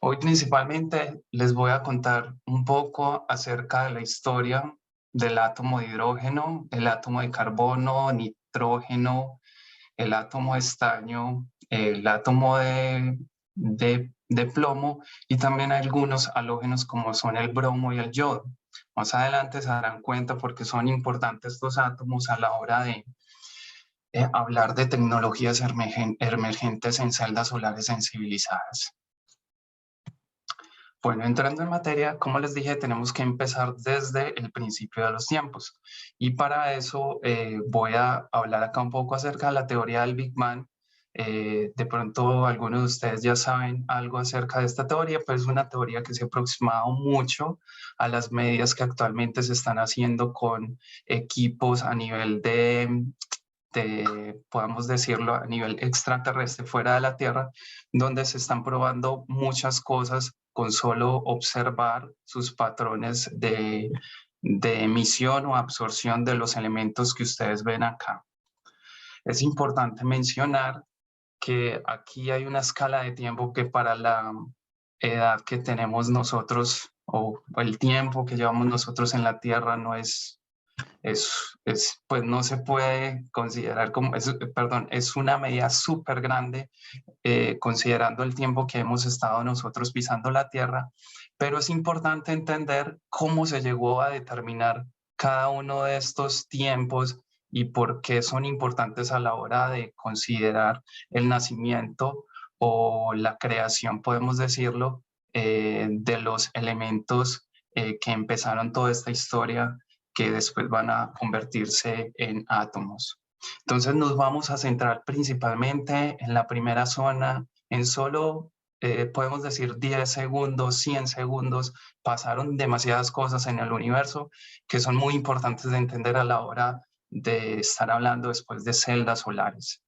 Hoy principalmente les voy a contar un poco acerca de la historia del átomo de hidrógeno, el átomo de carbono, nitrógeno, el átomo de estaño, el átomo de plomo y también algunos halógenos como son el bromo y el yodo. Más adelante se darán cuenta porque son importantes estos átomos a la hora de hablar de tecnologías emergentes en celdas solares sensibilizadas. Bueno, entrando en materia, como les dije, tenemos que empezar desde el principio de los tiempos. Y para eso voy a hablar acá un poco acerca de la teoría del Big Bang. De pronto algunos de ustedes ya saben algo acerca de esta teoría, pues es una teoría que se ha aproximado mucho a las medidas que actualmente se están haciendo con equipos a nivel podemos decirlo, a nivel extraterrestre fuera de la Tierra, donde se están probando muchas cosas con solo observar sus patrones de emisión o absorción de los elementos que ustedes ven acá. Es importante mencionar que aquí hay una escala de tiempo que para la edad que tenemos nosotros o el tiempo que llevamos nosotros en la Tierra no pues no se puede considerar como, perdón, es una medida súper grande considerando el tiempo que hemos estado nosotros pisando la Tierra, pero es importante entender cómo se llegó a determinar cada uno de estos tiempos y por qué son importantes a la hora de considerar el nacimiento o la creación, podemos decirlo, de los elementos que empezaron toda esta historia que después van a convertirse en átomos. Entonces nos vamos a centrar principalmente en la primera zona, en solo, podemos decir, 10 segundos, 100 segundos, pasaron demasiadas cosas en el universo que son muy importantes de entender a la hora de estar hablando después de celdas solares.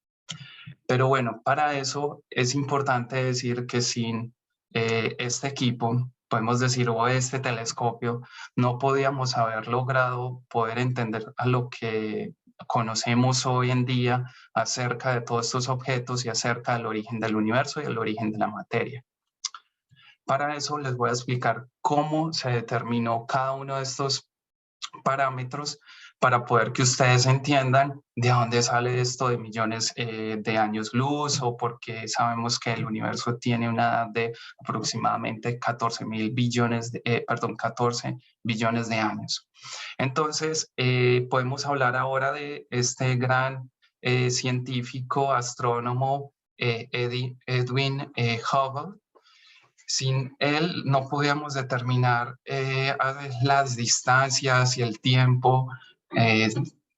Pero bueno, para eso es importante decir que sin este equipo, podemos decir, o este telescopio, no podíamos haber logrado poder entender a lo que conocemos hoy en día acerca de todos estos objetos y acerca del origen del universo y el origen de la materia. Para eso les voy a explicar cómo se determinó cada uno de estos parámetros para poder que ustedes entiendan de dónde sale esto de millones de años luz o porque sabemos que el universo tiene una edad de aproximadamente 14.000 billones, 14 billones de años. Entonces, podemos hablar ahora de este gran científico, astrónomo, Edwin Hubble. Sin él no podíamos determinar las distancias y el tiempo eh,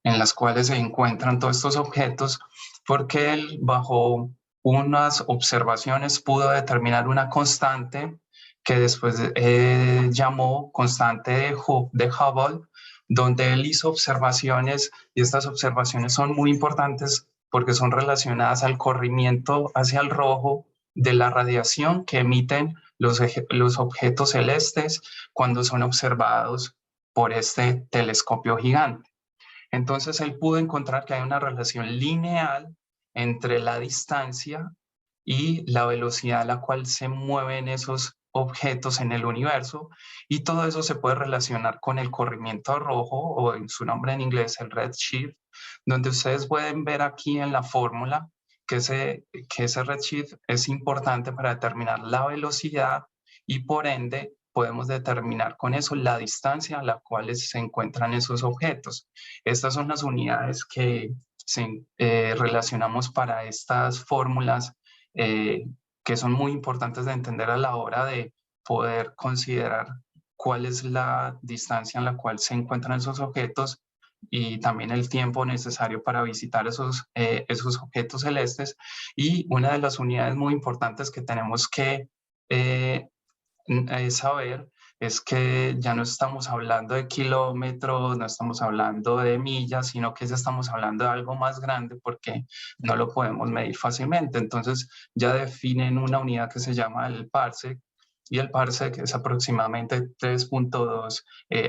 en las cuales se encuentran todos estos objetos, porque él bajo unas observaciones pudo determinar una constante que después llamó constante de Hubble, donde él hizo observaciones y estas observaciones son muy importantes porque son relacionadas al corrimiento hacia el rojo de la radiación que emiten los objetos celestes cuando son observados por este telescopio gigante. Entonces él pudo encontrar que hay una relación lineal entre la distancia y la velocidad a la cual se mueven esos objetos en el universo, y todo eso se puede relacionar con el corrimiento rojo, o en su nombre en inglés el redshift, donde ustedes pueden ver aquí en la fórmula que ese redshift es importante para determinar la velocidad y por ende podemos determinar con eso la distancia a la cual se encuentran esos objetos. Estas son las unidades que relacionamos para estas fórmulas que son muy importantes de entender a la hora de poder considerar cuál es la distancia en la cual se encuentran esos objetos y también el tiempo necesario para visitar esos objetos celestes. Y una de las unidades muy importantes que tenemos que eh, saber es que ya no estamos hablando de kilómetros, no estamos hablando de millas, sino que ya estamos hablando de algo más grande porque no lo podemos medir fácilmente. Entonces ya definen una unidad que se llama el parsec, y el parsec es aproximadamente 3.2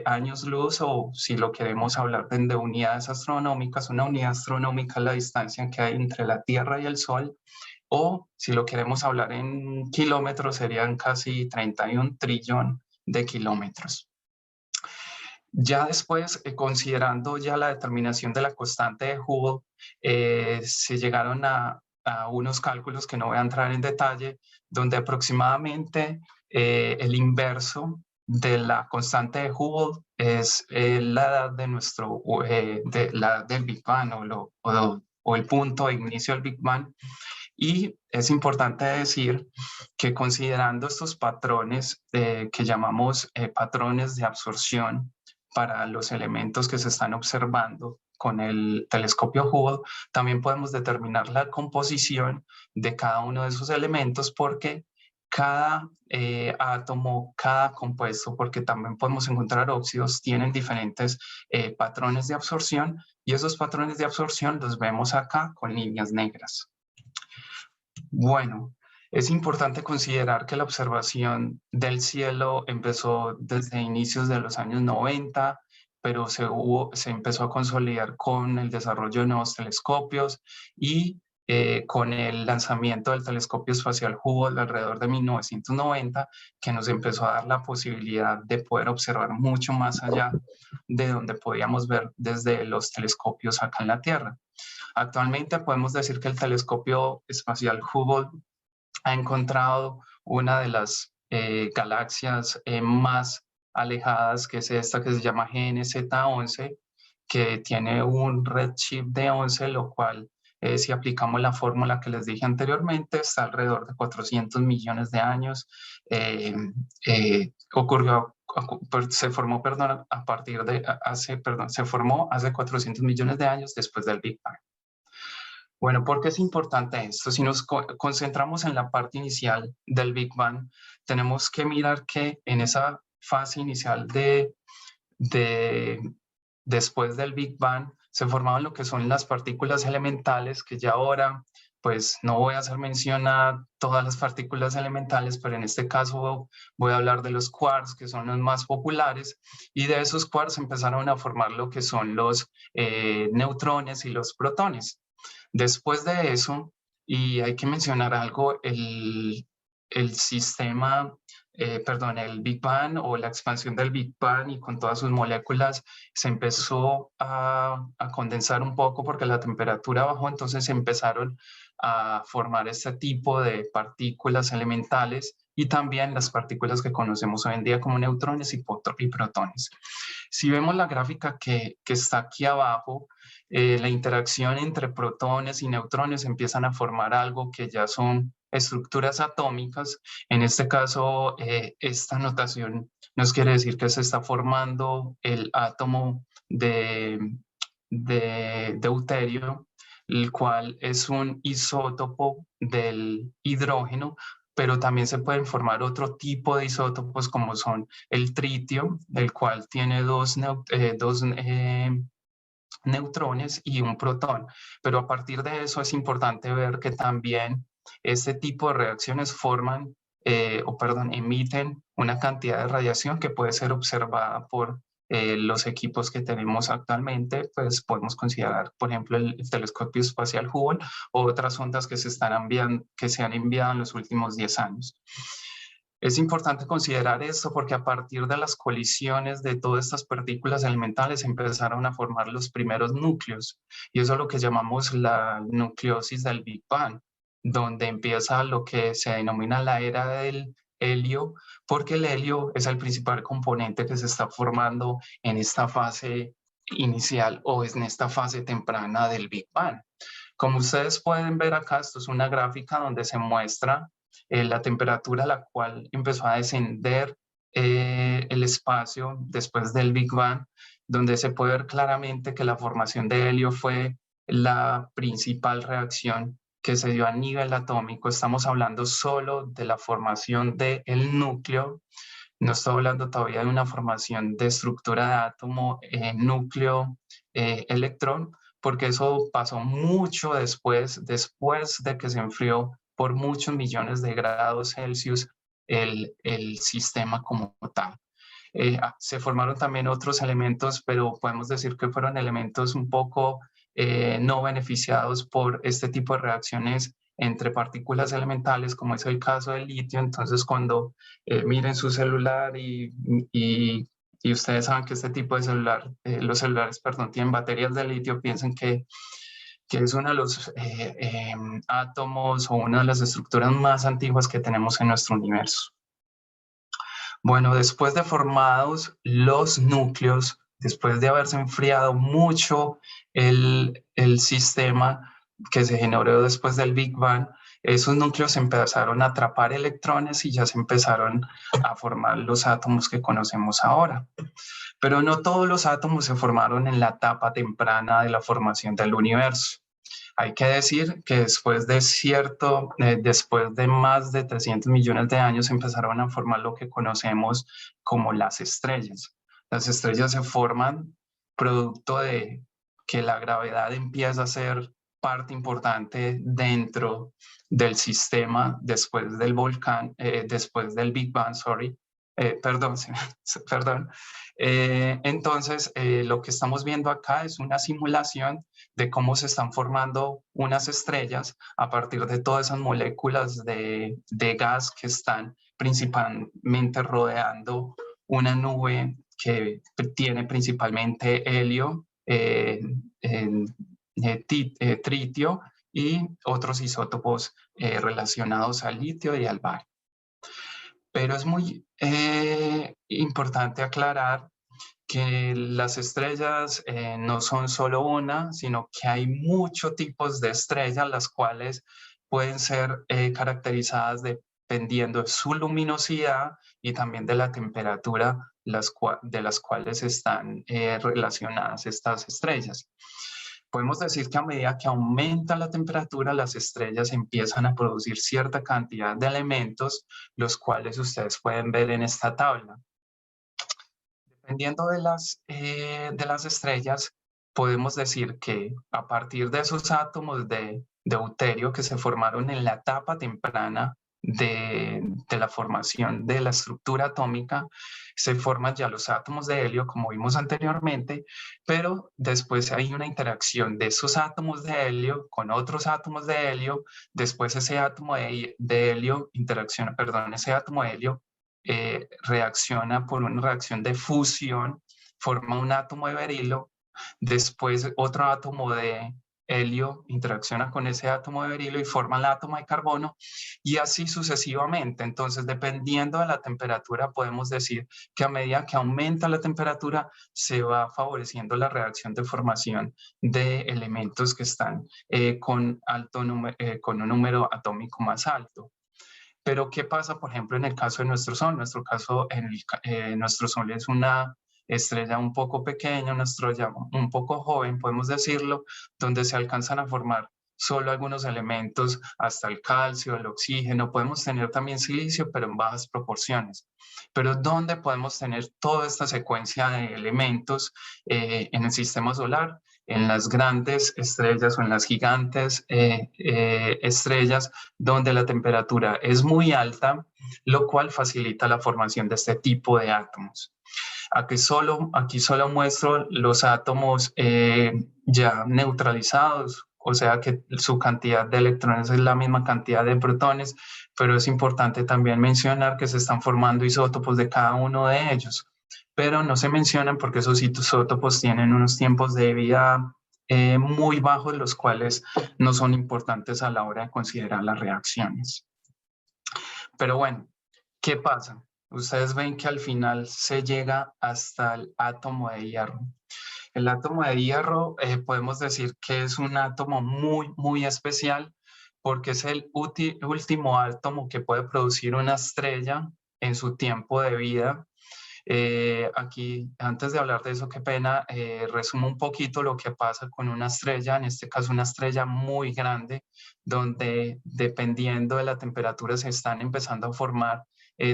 años luz, o si lo queremos hablar de unidades astronómicas, una unidad astronómica es la distancia que hay entre la Tierra y el Sol, o si lo queremos hablar en kilómetros, serían casi 31 trillón de kilómetros. Ya después, considerando ya la determinación de la constante de Hubble, se llegaron a unos cálculos que no voy a entrar en detalle, donde aproximadamente el inverso de la constante de Hubble es la edad de la edad del Big Bang o el punto de inicio del Big Bang. Y es importante decir que considerando estos patrones que llamamos patrones de absorción para los elementos que se están observando con el telescopio Hubble, también podemos determinar la composición de cada uno de esos elementos porque cada átomo, cada compuesto, porque también podemos encontrar óxidos, tienen diferentes patrones de absorción y esos patrones de absorción los vemos acá con líneas negras. Bueno, es importante considerar que la observación del cielo empezó desde inicios de los años 90, pero se empezó a consolidar con el desarrollo de nuevos telescopios y con el lanzamiento del telescopio espacial Hubble alrededor de 1990, que nos empezó a dar la posibilidad de poder observar mucho más allá de donde podíamos ver desde los telescopios acá en la Tierra. Actualmente podemos decir que el telescopio espacial Hubble ha encontrado una de las galaxias más alejadas, que es esta que se llama GNZ11, que tiene un redshift de 11, lo cual, si aplicamos la fórmula que les dije anteriormente, está alrededor de 400 millones de años. Se formó, perdón, se formó hace 400 millones de años después del Big Bang. Bueno, ¿por qué es importante esto? Si nos concentramos en la parte inicial del Big Bang, tenemos que mirar que en esa fase inicial después del Big Bang se formaban lo que son las partículas elementales, que ya ahora, pues no voy a hacer mención a todas las partículas elementales, pero en este caso voy a hablar de los quarks, que son los más populares, y de esos quarks empezaron a formar lo que son los neutrones y los protones. Después de eso, y hay que mencionar algo, el sistema, el Big Bang o la expansión del Big Bang y con todas sus moléculas se empezó a condensar un poco porque la temperatura bajó, entonces se empezaron a formar este tipo de partículas elementales y también las partículas que conocemos hoy en día como neutrones y protones. Si vemos la gráfica que está aquí abajo, la interacción entre protones y neutrones empiezan a formar algo que ya son estructuras atómicas. En este caso, esta notación nos quiere decir que se está formando el átomo de deuterio, el cual es un isótopo del hidrógeno, pero también se pueden formar otro tipo de isótopos como son el tritio, el cual tiene dos neutrones y un protón. Pero a partir de eso es importante ver que también este tipo de reacciones emiten una cantidad de radiación que puede ser observada por los equipos que tenemos actualmente. Pues podemos considerar, por ejemplo, el telescopio espacial Hubble o otras ondas que se han enviado en los últimos 10 años. Es importante considerar esto porque a partir de las colisiones de todas estas partículas elementales empezaron a formar los primeros núcleos, y eso es lo que llamamos la nucleosis del Big Bang, donde empieza lo que se denomina la era del helio, porque el helio es el principal componente que se está formando en esta fase inicial o en esta fase temprana del Big Bang. Como ustedes pueden ver acá, esto es una gráfica donde se muestra la temperatura a la cual empezó a descender el espacio después del Big Bang, donde se puede ver claramente que la formación de helio fue la principal reacción que se dio a nivel atómico. Estamos hablando solo de la formación del núcleo, no estoy hablando todavía de una formación de estructura de átomo, núcleo, electrón, porque eso pasó mucho después de que se enfrió por muchos millones de grados Celsius el sistema como tal. Se formaron también otros elementos, pero podemos decir que fueron elementos un poco no beneficiados por este tipo de reacciones entre partículas elementales, como es el caso del litio. Entonces, cuando miren su celular y ustedes saben que este tipo de celular, los celulares, perdón, tienen baterías de litio, piensen que es uno de los átomos o una de las estructuras más antiguas que tenemos en nuestro universo. Bueno, después de formados los núcleos, después de haberse enfriado mucho el sistema que se generó después del Big Bang, esos núcleos empezaron a atrapar electrones y ya se empezaron a formar los átomos que conocemos ahora. Pero no todos los átomos se formaron en la etapa temprana de la formación del universo. Hay que decir que después de más de 300 millones de años empezaron a formar lo que conocemos como las estrellas. Las estrellas se forman producto de que la gravedad empieza a ser parte importante dentro del sistema después del volcán, después del Big Bang, perdón, perdón. Entonces, lo que estamos viendo acá es una simulación de cómo se están formando unas estrellas a partir de todas esas moléculas de gas que están principalmente rodeando una nube que tiene principalmente helio, tritio y otros isótopos relacionados al litio y al bario. Pero es muy importante aclarar que las estrellas no son solo una, sino que hay muchos tipos de estrellas, las cuales pueden ser caracterizadas dependiendo de su luminosidad y también de la temperatura de las cuales están relacionadas estas estrellas. Podemos decir que a medida que aumenta la temperatura, las estrellas empiezan a producir cierta cantidad de elementos, los cuales ustedes pueden ver en esta tabla. Dependiendo de las estrellas, podemos decir que a partir de esos átomos de deuterio que se formaron en la etapa temprana de la formación de la estructura atómica, se forman ya los átomos de helio, como vimos anteriormente, pero después hay una interacción de esos átomos de helio con otros átomos de helio, después ese átomo de helio interacciona, perdón, ese átomo de helio reacciona por una reacción de fusión, forma un átomo de berilo, después otro átomo de helio interacciona con ese átomo de berilo y forma el átomo de carbono y así sucesivamente. Entonces, dependiendo de la temperatura, podemos decir que a medida que aumenta la temperatura, se va favoreciendo la reacción de formación de elementos que están con un número atómico más alto. Pero ¿qué pasa, por ejemplo, en el caso de nuestro Sol? Nuestro Sol es una estrella un poco pequeña, una estrella un poco joven, podemos decirlo, donde se alcanzan a formar solo algunos elementos, hasta el calcio, el oxígeno. Podemos tener también silicio, pero en bajas proporciones. Pero ¿dónde podemos tener toda esta secuencia de elementos en el sistema solar? En las grandes estrellas o en las gigantes estrellas donde la temperatura es muy alta, lo cual facilita la formación de este tipo de átomos. Aquí solo muestro los átomos ya neutralizados, o sea que su cantidad de electrones es la misma cantidad de protones, pero es importante también mencionar que se están formando isótopos de cada uno de ellos, pero no se mencionan porque esos isótopos tienen unos tiempos de vida muy bajos, los cuales no son importantes a la hora de considerar las reacciones. Pero bueno, ¿qué pasa? Ustedes ven que al final se llega hasta el átomo de hierro. El átomo de hierro podemos decir que es un átomo muy especial porque es el último átomo que puede producir una estrella en su tiempo de vida. Aquí, antes de hablar de eso, qué pena, resumo un poquito lo que pasa con una estrella, en este caso una estrella muy grande, donde dependiendo de la temperatura se están empezando a formar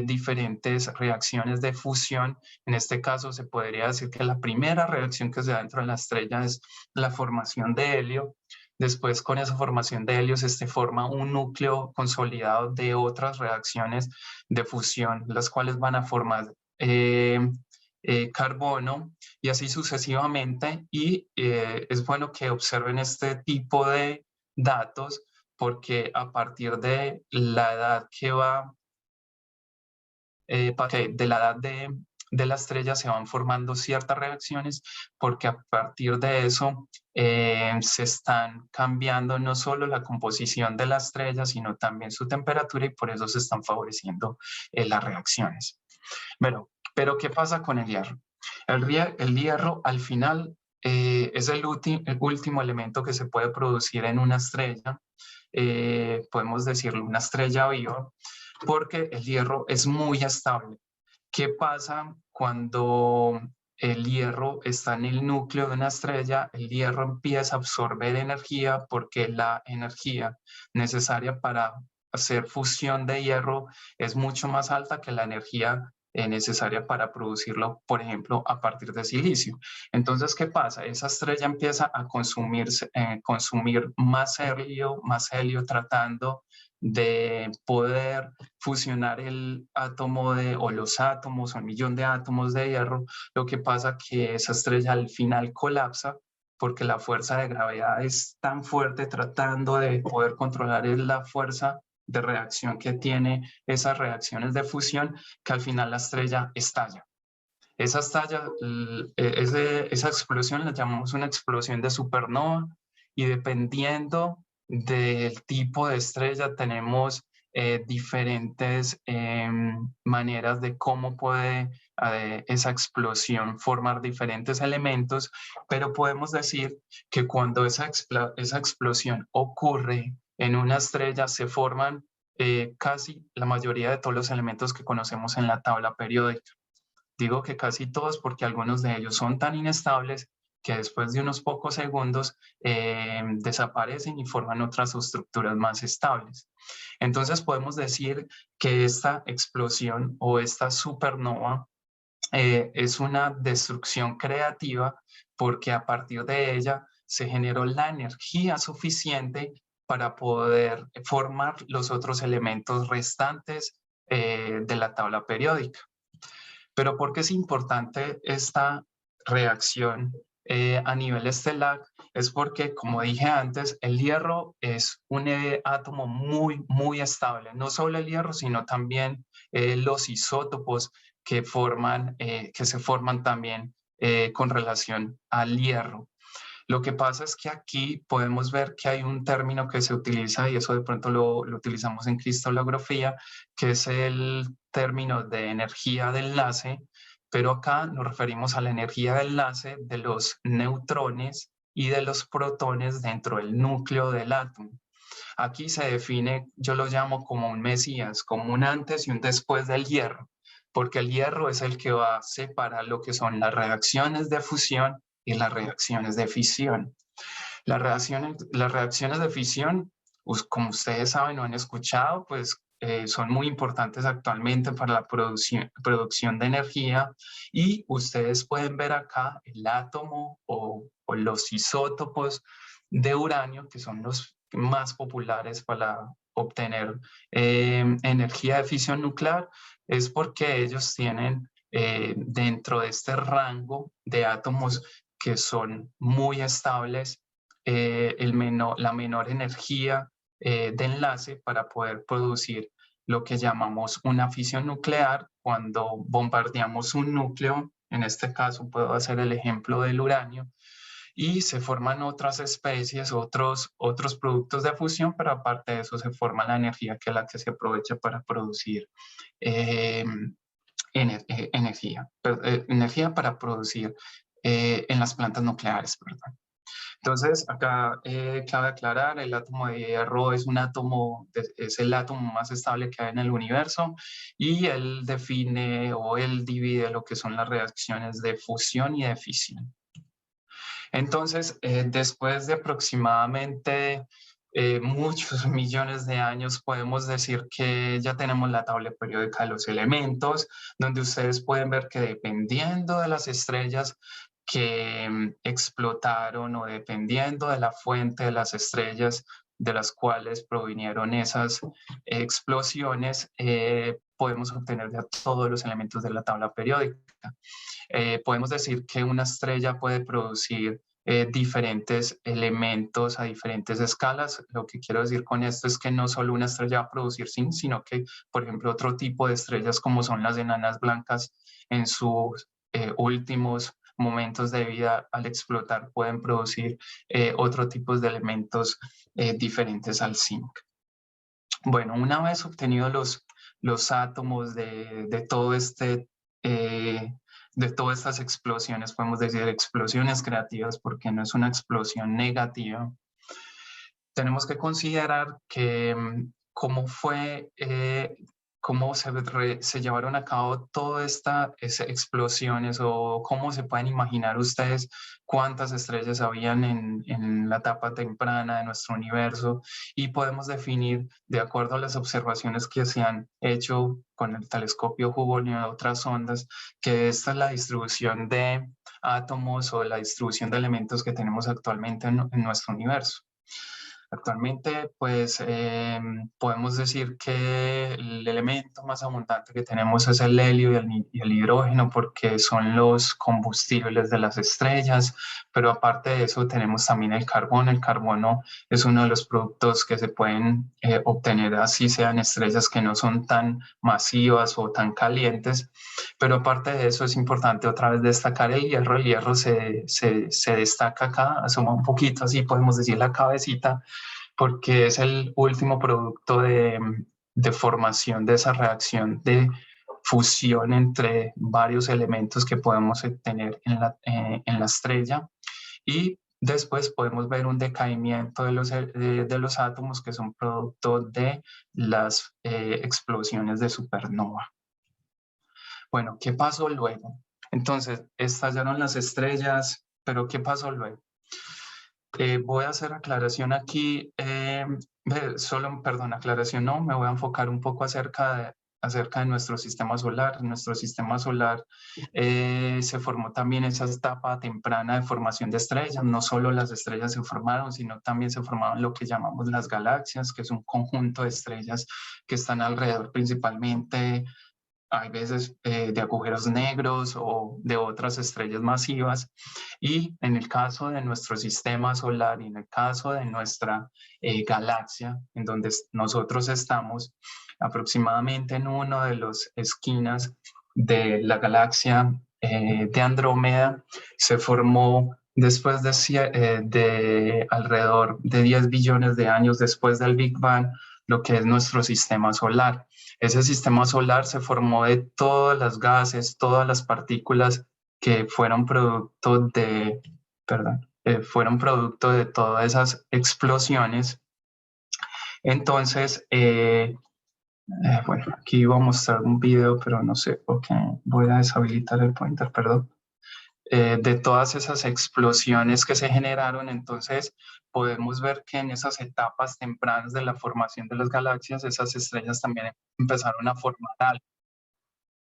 diferentes reacciones de fusión. En este caso se podría decir que la primera reacción que se da dentro de la estrella es la formación de helio. Después, con esa formación de helio se forma un núcleo consolidado de otras reacciones de fusión, las cuales van a formar carbono y así sucesivamente. Y es bueno que observen este tipo de datos porque a partir de la edad que va, de la edad de la estrella se van formando ciertas reacciones, porque a partir de eso se están cambiando no solo la composición de la estrella, sino también su temperatura, y por eso se están favoreciendo las reacciones. Bueno, pero ¿qué pasa con el hierro? El hierro al final es el último elemento que se puede producir en una estrella, podemos decirlo, una estrella viva, porque el hierro es muy estable. ¿Qué pasa cuando el hierro está en el núcleo de una estrella? El hierro empieza a absorber energía, porque la energía necesaria para hacer fusión de hierro es mucho más alta que la energía necesaria para producirlo, por ejemplo, a partir de silicio. Entonces, ¿qué pasa? Esa estrella empieza a consumir más helio, tratando de poder fusionar el átomo o los átomos o el millón de átomos de hierro. Lo que pasa que esa estrella al final colapsa, porque la fuerza de gravedad es tan fuerte, tratando de poder controlar la fuerza de reacción que tiene esas reacciones de fusión, que al final la estrella estalla. Esa explosión la llamamos una explosión de supernova, y dependiendo del tipo de estrella tenemos diferentes maneras de cómo puede esa explosión formar diferentes elementos, pero podemos decir que cuando esa explosión ocurre en una estrella se forman casi la mayoría de todos los elementos que conocemos en la tabla periódica. Digo que casi todos porque algunos de ellos son tan inestables que después de unos pocos segundos desaparecen y forman otras estructuras más estables. Entonces podemos decir que esta explosión o esta supernova es una destrucción creativa, porque a partir de ella se generó la energía suficiente para poder formar los otros elementos restantes de la tabla periódica. Pero ¿por qué es importante esta reacción a nivel estelar? Es porque, como dije antes, el hierro es un átomo muy, muy estable. No solo el hierro, sino también los isótopos que se forman también con relación al hierro. Lo que pasa es que aquí podemos ver que hay un término que se utiliza, y eso de pronto lo utilizamos en cristalografía, que es el término de energía de enlace, pero acá nos referimos a la energía de enlace de los neutrones y de los protones dentro del núcleo del átomo. Aquí se define, yo lo llamo como un mesías, como un antes y un después del hierro, porque el hierro es el que va a separar lo que son las reacciones de fusión y las reacciones de fisión. Las reacciones de fisión, pues, como ustedes saben o han escuchado, pues son muy importantes actualmente para la producción de energía, y ustedes pueden ver acá el átomo o los isótopos de uranio, que son los más populares para obtener energía de fisión nuclear. Es porque ellos tienen dentro de este rango de átomos que son muy estables, la menor energía de enlace para poder producir lo que llamamos una fisión nuclear. Cuando bombardeamos un núcleo, en este caso puedo hacer el ejemplo del uranio, y se forman otras especies, otros productos de fusión, pero aparte de eso se forma la energía, que es la que se aprovecha para producir eh, energía para producir en las plantas nucleares, perdón. Entonces, acá cabe aclarar, el átomo de hierro es es el átomo más estable que hay en el universo, y él define o él divide lo que son las reacciones de fusión y de fisión. Entonces, después de aproximadamente muchos millones de años, podemos decir que ya tenemos la tabla periódica de los elementos, donde ustedes pueden ver que dependiendo de las estrellas que explotaron, o dependiendo de la fuente de las estrellas de las cuales provinieron esas explosiones, podemos obtener ya todos los elementos de la tabla periódica. Podemos decir que una estrella puede producir diferentes elementos a diferentes escalas. Lo que quiero decir con esto es que no solo una estrella va a producir zinc, sino que, por ejemplo, otro tipo de estrellas como son las enanas blancas en sus últimos momentos de vida al explotar pueden producir otro tipo de elementos diferentes al zinc. Bueno, una vez obtenidos los átomos de todo de todas estas explosiones, podemos decir explosiones creativas porque no es una explosión negativa, tenemos que considerar que cómo se llevaron a cabo todas estas explosiones o cómo se pueden imaginar ustedes cuántas estrellas habían en la etapa temprana de nuestro universo y podemos definir, de acuerdo a las observaciones que se han hecho con el telescopio Hubble y otras ondas, que esta es la distribución de átomos o la distribución de elementos que tenemos actualmente en nuestro universo. Actualmente, pues podemos decir que el elemento más abundante que tenemos es el helio y el hidrógeno porque son los combustibles de las estrellas, pero aparte de eso tenemos también el carbono. El carbono es uno de los productos que se pueden obtener así sean estrellas que no son tan masivas o tan calientes, pero aparte de eso es importante otra vez destacar el hierro. El hierro se destaca acá, asoma un poquito, así podemos decir la cabecita, porque es el último producto de formación de esa reacción de fusión entre varios elementos que podemos tener en la estrella. Y después podemos ver un decaimiento de los átomos que son producto de las explosiones de supernova. Bueno, ¿qué pasó luego? Entonces, estallaron las estrellas, pero ¿qué pasó luego? Voy a hacer aclaración aquí, aclaración no, me voy a enfocar un poco acerca de nuestro sistema solar. Nuestro sistema solar se formó también esa etapa temprana de formación de estrellas. No solo las estrellas se formaron, sino también se formaron lo que llamamos las galaxias, que es un conjunto de estrellas que están alrededor principalmente hay veces de agujeros negros o de otras estrellas masivas. Y en el caso de nuestro sistema solar y en el caso de nuestra galaxia, en donde nosotros estamos, aproximadamente en una de las esquinas de la galaxia de Andrómeda, se formó después de alrededor de 10 billones de años después del Big Bang, lo que es nuestro sistema solar. Ese sistema solar se formó de todas las gases, todas las partículas que fueron producto fueron producto de todas esas explosiones. Entonces, bueno, aquí voy a mostrar un video, pero no sé, ok, voy a deshabilitar el pointer, perdón. De todas esas explosiones que se generaron, entonces podemos ver que en esas etapas tempranas de la formación de las galaxias, esas estrellas también empezaron a formar algo.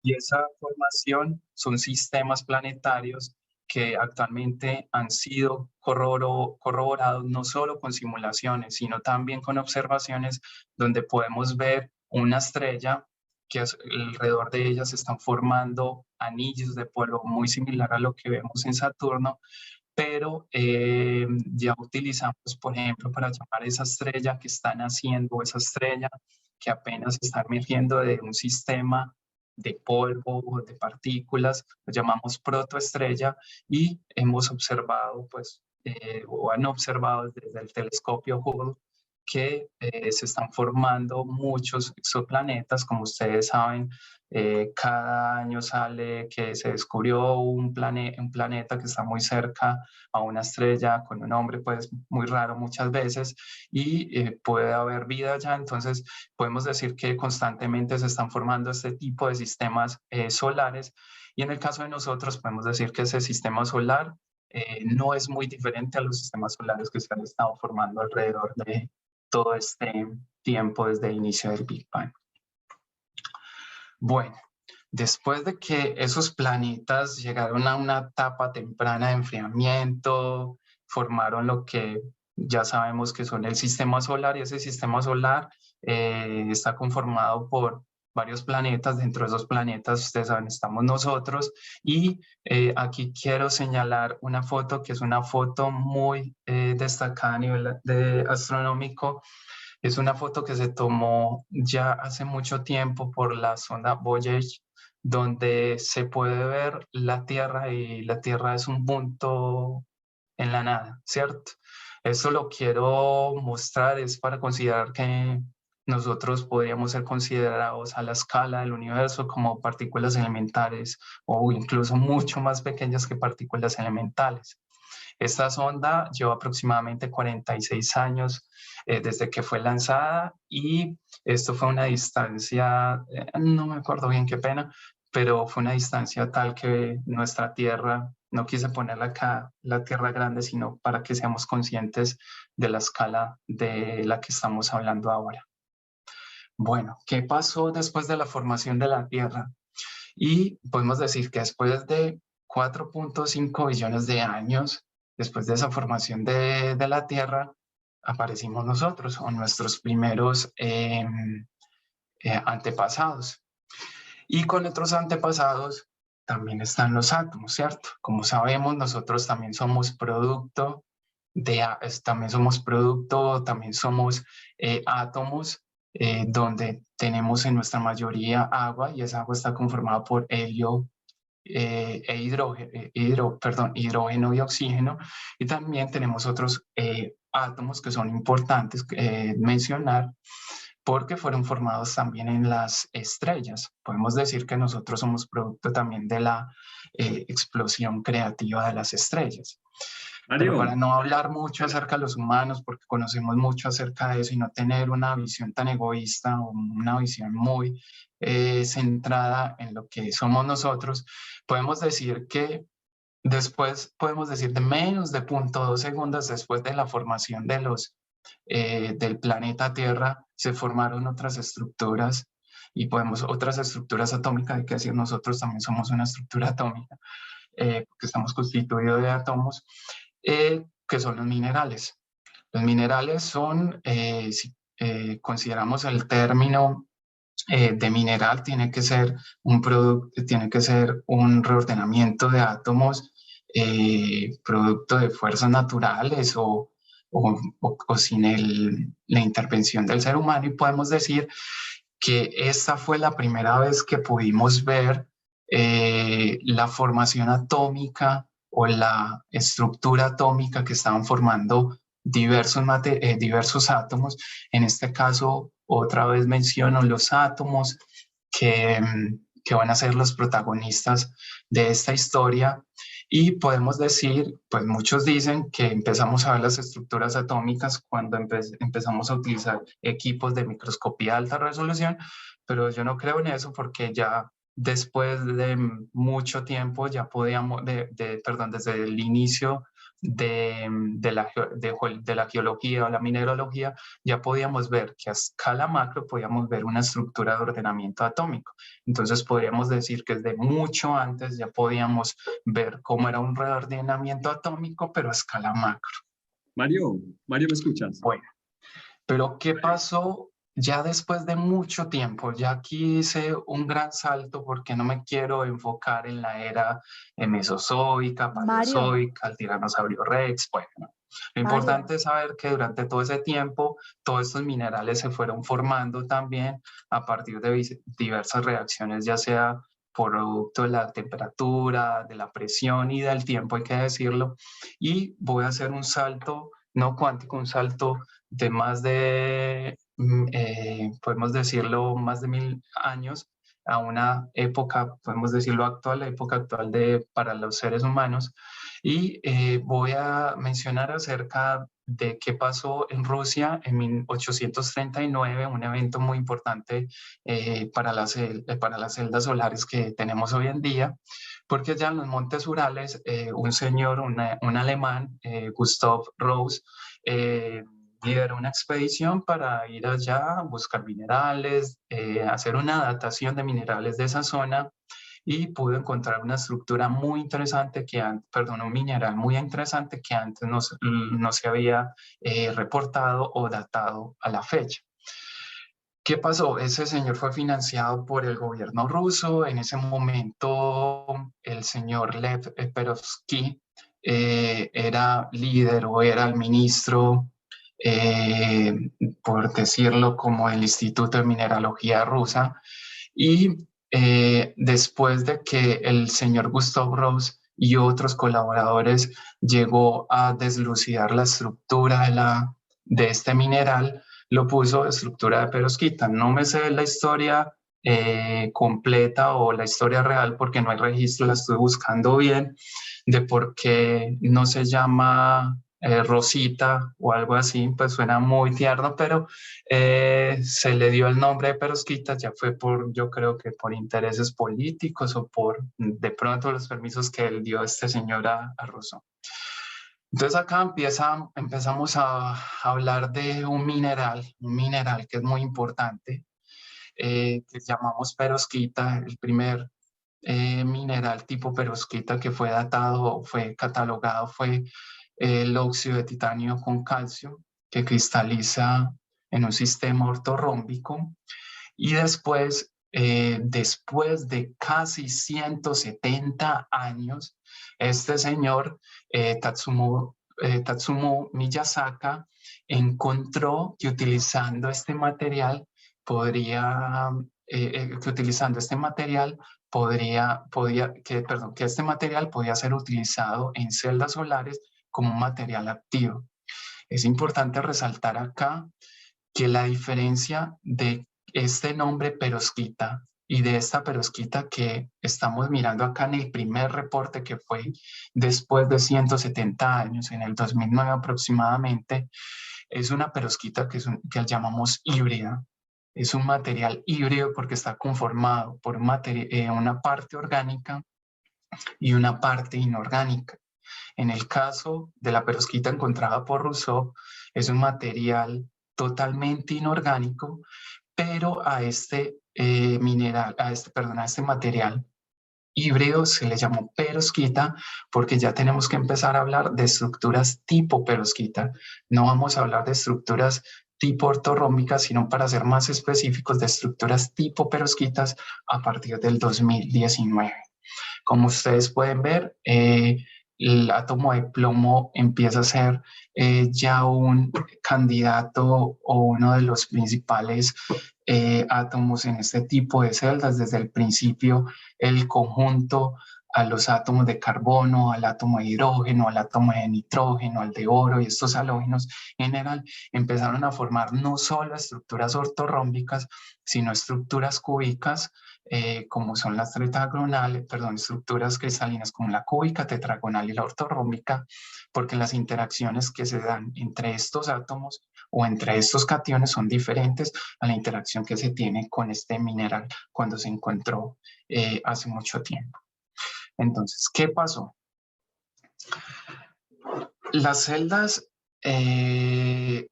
Y esa formación son sistemas planetarios que actualmente han sido corroborados no solo con simulaciones, sino también con observaciones donde podemos ver una estrella que alrededor de ella se están formando anillos de polvo muy similar a lo que vemos en Saturno, pero ya utilizamos, por ejemplo, para llamar esa estrella que está naciendo, esa estrella que apenas está emergiendo de un sistema de polvo, de partículas, lo llamamos protoestrella y hemos observado, pues, o han observado desde el telescopio Hubble que se están formando muchos exoplanetas, como ustedes saben, cada año sale que se descubrió un planeta que está muy cerca a una estrella con un nombre pues muy raro muchas veces y puede haber vida allá, entonces podemos decir que constantemente se están formando este tipo de sistemas solares y en el caso de nosotros podemos decir que ese sistema solar no es muy diferente a los sistemas solares que se han estado formando alrededor de todo este tiempo desde el inicio del Big Bang. Bueno, después de que esos planetas llegaron a una etapa temprana de enfriamiento, formaron lo que ya sabemos que son el sistema solar y ese sistema solar está conformado por varios planetas. Dentro de esos planetas, ustedes saben, estamos nosotros. Y aquí quiero señalar una foto que es una foto muy destacada a nivel de astronómico. Es una foto que se tomó ya hace mucho tiempo por la sonda Voyager, donde se puede ver la Tierra y la Tierra es un punto en la nada, ¿cierto? Eso lo quiero mostrar, es para considerar que nosotros podríamos ser considerados a la escala del universo como partículas elementales o incluso mucho más pequeñas que partículas elementales. Esta sonda lleva aproximadamente 46 años desde que fue lanzada y esto fue una distancia, no me acuerdo bien, qué pena, pero fue una distancia tal que nuestra Tierra, no quise ponerla acá, la Tierra grande, sino para que seamos conscientes de la escala de la que estamos hablando ahora. Bueno, ¿qué pasó después de la formación de la Tierra? Y podemos decir que después de 4.5 billones de años, después de esa formación de la Tierra, aparecimos nosotros o nuestros primeros antepasados. Y con nuestros antepasados también están los átomos, ¿cierto? Como sabemos, nosotros también somos producto también somos átomos donde tenemos en nuestra mayoría agua y esa agua está conformada por helio hidrógeno y oxígeno, y también tenemos otros átomos que son importantes mencionar porque fueron formados también en las estrellas. Podemos decir que nosotros somos producto también de la explosión creativa de las estrellas. Pero Mario, para no hablar mucho acerca de los humanos, porque conocemos mucho acerca de eso y no tener una visión tan egoísta o una visión muy centrada en lo que somos nosotros, podemos decir que después, podemos decir de menos de 0.2 segundos después de la formación del planeta Tierra, se formaron otras estructuras y otras estructuras atómicas, hay que decir, nosotros también somos una estructura atómica, porque estamos constituidos de átomos, que son los minerales. Los minerales son, si consideramos el término de mineral, tiene que ser un producto, tiene que ser un reordenamiento de átomos, producto de fuerzas naturales o sin la intervención del ser humano, y podemos decir que esta fue la primera vez que pudimos ver la formación atómica o la estructura atómica que estaban formando diversos átomos. En este caso, otra vez menciono los átomos que van a ser los protagonistas de esta historia. Y podemos decir, pues muchos dicen que empezamos a ver las estructuras atómicas cuando empezamos a utilizar equipos de microscopía de alta resolución, pero yo no creo en eso porque ya después de mucho tiempo ya podíamos, perdón, desde el inicio de la geología o la mineralogía, ya podíamos ver que a escala macro podíamos ver una estructura de ordenamiento atómico. Entonces podríamos decir que desde mucho antes ya podíamos ver cómo era un reordenamiento atómico, pero a escala macro. Mario, Mario, ¿me escuchas? Bueno, pero ¿qué pasó ya después de mucho tiempo? Ya aquí hice un gran salto porque no me quiero enfocar en la era mesozoica, Mario, paleozoica, el tiranosaurio rex. Bueno, lo Mario, importante es saber que durante todo ese tiempo todos estos minerales se fueron formando también a partir de diversas reacciones, ya sea producto de la temperatura, de la presión y del tiempo, hay que decirlo. Y voy a hacer un salto, no cuántico, un salto de más de, podemos decirlo, más de 1000 años a una época, podemos decirlo actual, la época actual para los seres humanos. Y voy a mencionar acerca de qué pasó en Rusia en 1839, un evento muy importante para las celdas solares que tenemos hoy en día, porque ya en los Montes Urales, un señor, un alemán, Gustav Rose, lideró una expedición para ir allá a buscar minerales, hacer una datación de minerales de esa zona y pudo encontrar una estructura muy interesante perdón, un mineral muy interesante que antes no se había reportado o datado a la fecha. ¿Qué pasó? Ese señor fue financiado por el gobierno ruso. En ese momento, el señor Lev Perovsky era líder o era el ministro, eh, por decirlo, como el Instituto de Mineralogía rusa. Y después de que el señor Gustav Rose y otros colaboradores llegó a deslucidar la estructura de este mineral, lo puso estructura de perovskita. No me sé la historia completa o la historia real porque no hay registro, la estoy buscando bien, de por qué no se llama Rosita o algo así, pues suena muy tierno, pero se le dio el nombre de perovskita, ya fue por, yo creo que por intereses políticos o por de pronto los permisos que él dio a este señor a Rousseau. Entonces acá empezamos a hablar de un mineral que es muy importante, que llamamos perovskita, el primer mineral tipo perovskita que fue datado, fue catalogado, fue el óxido de titanio con calcio, que cristaliza en un sistema ortorrómbico. Y después de casi 170 años, este señor, Tatsumo Miyazaki, encontró que utilizando este material podría, que utilizando este material que este material podía ser utilizado en celdas solares como un material activo. Es importante resaltar acá que la diferencia de este nombre perovskita y de esta perovskita que estamos mirando acá en el primer reporte, que fue después de 170 años, en el 2009 aproximadamente, es una perovskita que llamamos híbrida. Es un material híbrido porque está conformado por una parte orgánica y una parte inorgánica. En el caso de la perovskita encontrada por Rousseau, es un material totalmente inorgánico, pero a este a este material híbrido se le llamó perovskita porque ya tenemos que empezar a hablar de estructuras tipo perovskita. No vamos a hablar de estructuras tipo ortorrómbicas, sino para ser más específicos de estructuras tipo perovskitas a partir del 2019. Como ustedes pueden ver, el átomo de plomo empieza a ser ya un candidato o uno de los principales átomos en este tipo de celdas. Desde el principio, el conjunto a los átomos de carbono, al átomo de hidrógeno, al átomo de nitrógeno, al de oro y estos halógenos en general empezaron a formar no solo estructuras ortorrómbicas, sino estructuras cúbicas, como son las tetragonales, perdón, estructuras cristalinas como la cúbica, tetragonal y la ortorrómbica, porque las interacciones que se dan entre estos átomos o entre estos cationes son diferentes a la interacción que se tiene con este mineral cuando se encontró hace mucho tiempo. Entonces, ¿qué pasó? Las celdas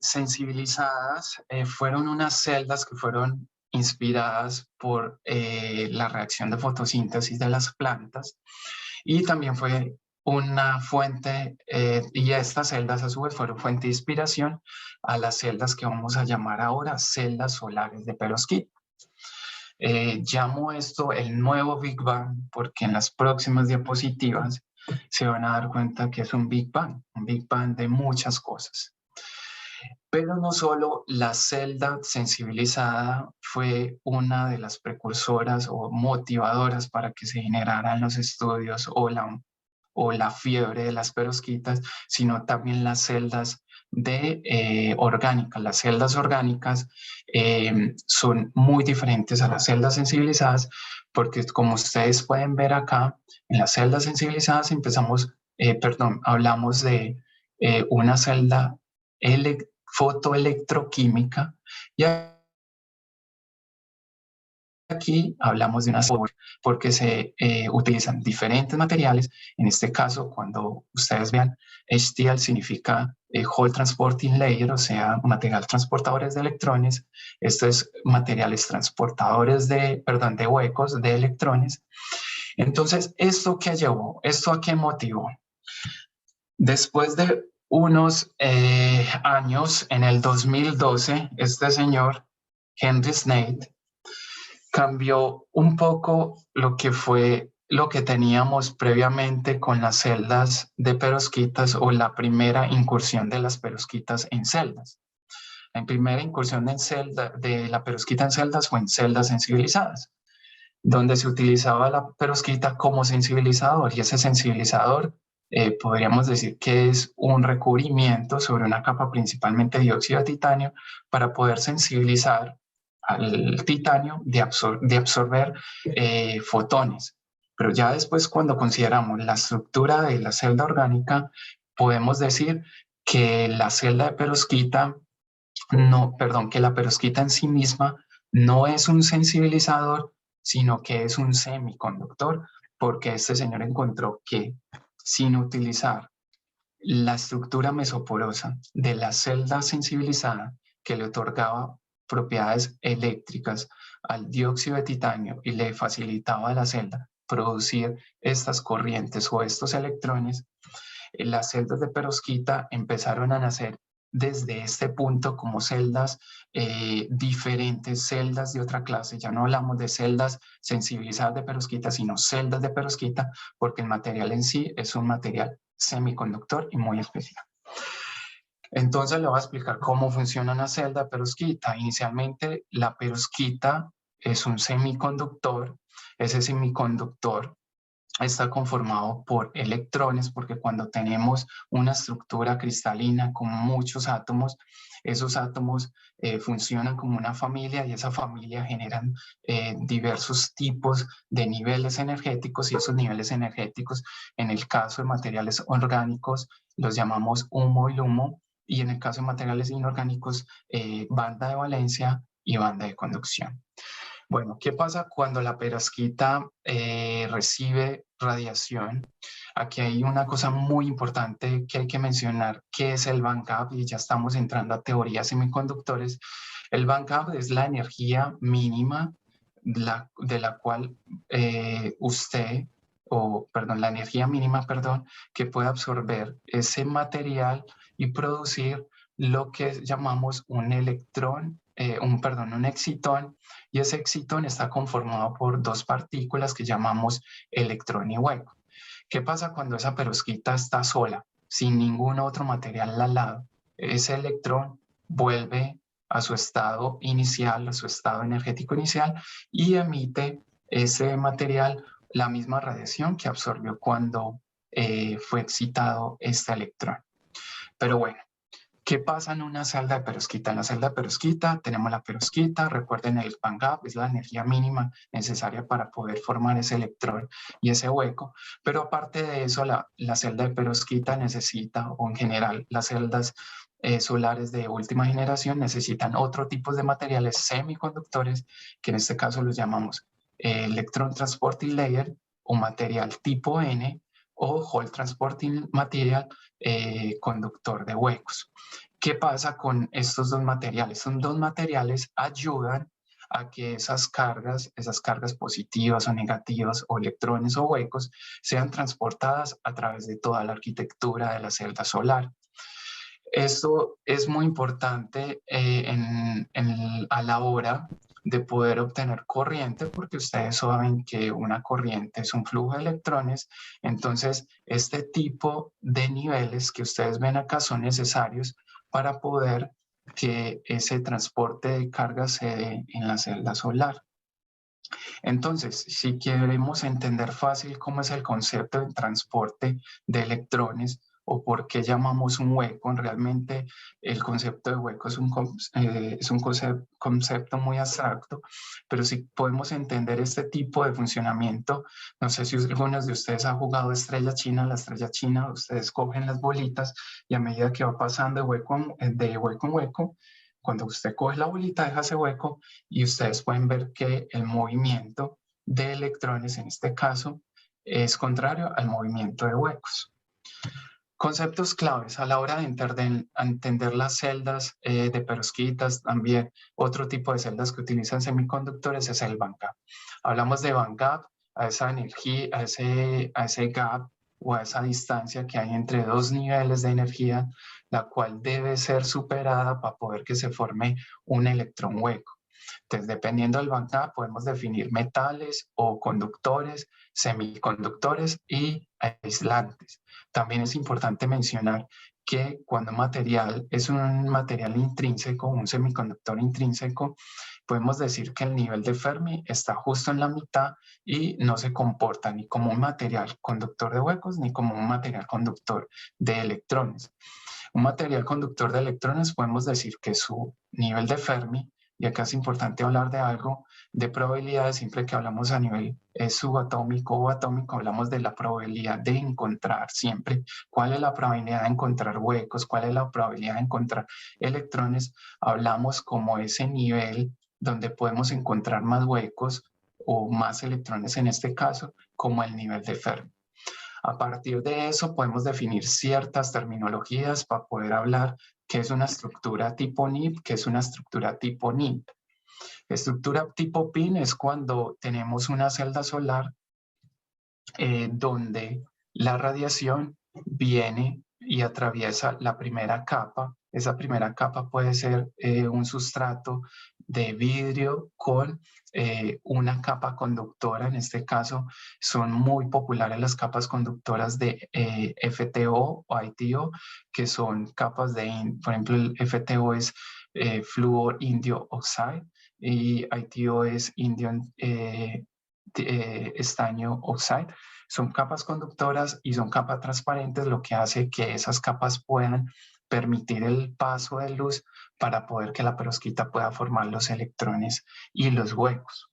sensibilizadas fueron unas celdas que fueron inspiradas por la reacción de fotosíntesis de las plantas y también fue una fuente, y estas celdas a su vez fueron fuente de inspiración a las celdas que vamos a llamar ahora celdas solares de perovskita. Llamo esto el nuevo Big Bang porque en las próximas diapositivas se van a dar cuenta que es un Big Bang de muchas cosas. Pero no solo la celda sensibilizada fue una de las precursoras o motivadoras para que se generaran los estudios o la fiebre de las perovskitas, sino también las celdas orgánicas. Las celdas orgánicas son muy diferentes a las celdas sensibilizadas porque como ustedes pueden ver acá, en las celdas sensibilizadas hablamos de una celda fotoelectroquímica y aquí hablamos de una porque se utilizan diferentes materiales. En este caso, cuando ustedes vean, HTL significa Hole Transporting Layer, o sea, material transportadores de electrones. Esto es materiales transportadores de huecos de electrones. Entonces, ¿esto qué llevó? ¿Esto a qué motivó? Después de unos años, en el 2012, este señor Henry Snaith, cambió un poco lo que teníamos previamente con las celdas de perovskitas o la primera incursión de las perovskitas en celdas. La primera incursión de la perovskita en celdas fue en celdas sensibilizadas, donde se utilizaba la perovskita como sensibilizador, y ese sensibilizador podríamos decir que es un recubrimiento sobre una capa principalmente de dióxido de titanio para poder sensibilizar al titanio de absorber fotones. Pero ya después, cuando consideramos la estructura de la celda orgánica, podemos decir que la celda de perovskita, no, perdón, que la perovskita en sí misma no es un sensibilizador, sino que es un semiconductor, porque este señor encontró que sin utilizar la estructura mesoporosa de la celda sensibilizada que le otorgaba propiedades eléctricas al dióxido de titanio y le facilitaba a la celda producir estas corrientes o estos electrones, las celdas de perovskita empezaron a nacer desde este punto como celdas diferentes, celdas de otra clase. Ya no hablamos de celdas sensibilizadas de perovskita, sino celdas de perovskita, porque el material en sí es un material semiconductor y muy especial. Entonces le voy a explicar cómo funciona una celda de perovskita. Inicialmente la perovskita es un semiconductor. Ese semiconductor está conformado por electrones, porque cuando tenemos una estructura cristalina con muchos átomos, esos átomos funcionan como una familia, y esa familia generan diversos tipos de niveles energéticos, y esos niveles energéticos, en el caso de materiales orgánicos, los llamamos humo y lumo, y en el caso de materiales inorgánicos, banda de valencia y banda de conducción. Bueno, ¿qué pasa cuando la perovskita recibe radiación? Aquí hay una cosa muy importante que hay que mencionar, que es el band gap, y ya estamos entrando a teorías semiconductores. El band gap es la energía mínima de la cual la energía mínima, perdón, que puede absorber ese material y producir lo que llamamos un electrón, un excitón, y ese excitón está conformado por dos partículas que llamamos electrón y hueco. ¿Qué pasa cuando esa perovskita está sola, sin ningún otro material al lado? Ese electrón vuelve a su estado inicial, a su estado energético inicial, y emite ese material la misma radiación que absorbió cuando fue excitado este electrón. Pero bueno, ¿qué pasa en una celda de perovskita? En la celda de perovskita tenemos la perovskita, recuerden el band gap, es la energía mínima necesaria para poder formar ese electrón y ese hueco, pero aparte de eso, la celda de perovskita necesita, o en general las celdas solares de última generación necesitan otro tipo de materiales semiconductores, que en este caso los llamamos Electron Transporting Layer o material tipo N, o Hole Transporting Material, conductor de huecos. ¿Qué pasa con estos dos materiales? Son dos materiales ayudan a que esas cargas positivas o negativas, o electrones o huecos, sean transportadas a través de toda la arquitectura de la celda solar. Esto es muy importante a la hora de poder obtener corriente, porque ustedes saben que una corriente es un flujo de electrones. Entonces, este tipo de niveles que ustedes ven acá son necesarios para poder que ese transporte de carga se dé en la celda solar. Entonces, si queremos entender fácil cómo es el concepto de transporte de electrones, o por qué llamamos un hueco, realmente el concepto de hueco es un concepto muy abstracto, pero si podemos entender este tipo de funcionamiento, no sé si algunos de ustedes han jugado Estrella China. La Estrella China, ustedes cogen las bolitas, y a medida que va pasando de hueco en hueco, cuando usted coge la bolita, deja ese hueco, y ustedes pueden ver que el movimiento de electrones, en este caso, es contrario al movimiento de huecos. Conceptos claves a la hora de entender las celdas de perovskitas. También otro tipo de celdas que utilizan semiconductores es el band gap. Hablamos de band gap a esa energía, a ese gap, o a esa distancia que hay entre dos niveles de energía, la cual debe ser superada para poder que se forme un electrón hueco. Entonces, dependiendo del Band Gap, podemos definir metales o conductores, semiconductores y aislantes. También es importante mencionar que cuando un material es un material intrínseco, un semiconductor intrínseco, podemos decir que el nivel de Fermi está justo en la mitad y no se comporta ni como un material conductor de huecos ni como un material conductor de electrones. Un material conductor de electrones podemos decir que su nivel de Fermi, y acá es importante hablar de algo, de probabilidades, siempre que hablamos a nivel subatómico o atómico, hablamos de la probabilidad de encontrar siempre cuál es la probabilidad de encontrar huecos, cuál es la probabilidad de encontrar electrones, hablamos como ese nivel donde podemos encontrar más huecos o más electrones en este caso, como el nivel de Fermi. A partir de eso podemos definir ciertas terminologías para poder hablar qué es una estructura tipo NIP, qué es una estructura tipo NIP. Estructura tipo PIN es cuando tenemos una celda solar donde la radiación viene y atraviesa la primera capa. Esa primera capa puede ser un sustrato de vidrio con una capa conductora. En este caso son muy populares las capas conductoras de FTO o ITO, que son capas de, por ejemplo, el FTO es Fluor Indio Oxide y ITO es Indium estaño oxide. Son capas conductoras y son capas transparentes, lo que hace que esas capas puedan permitir el paso de luz para poder que la perovskita pueda formar los electrones y los huecos.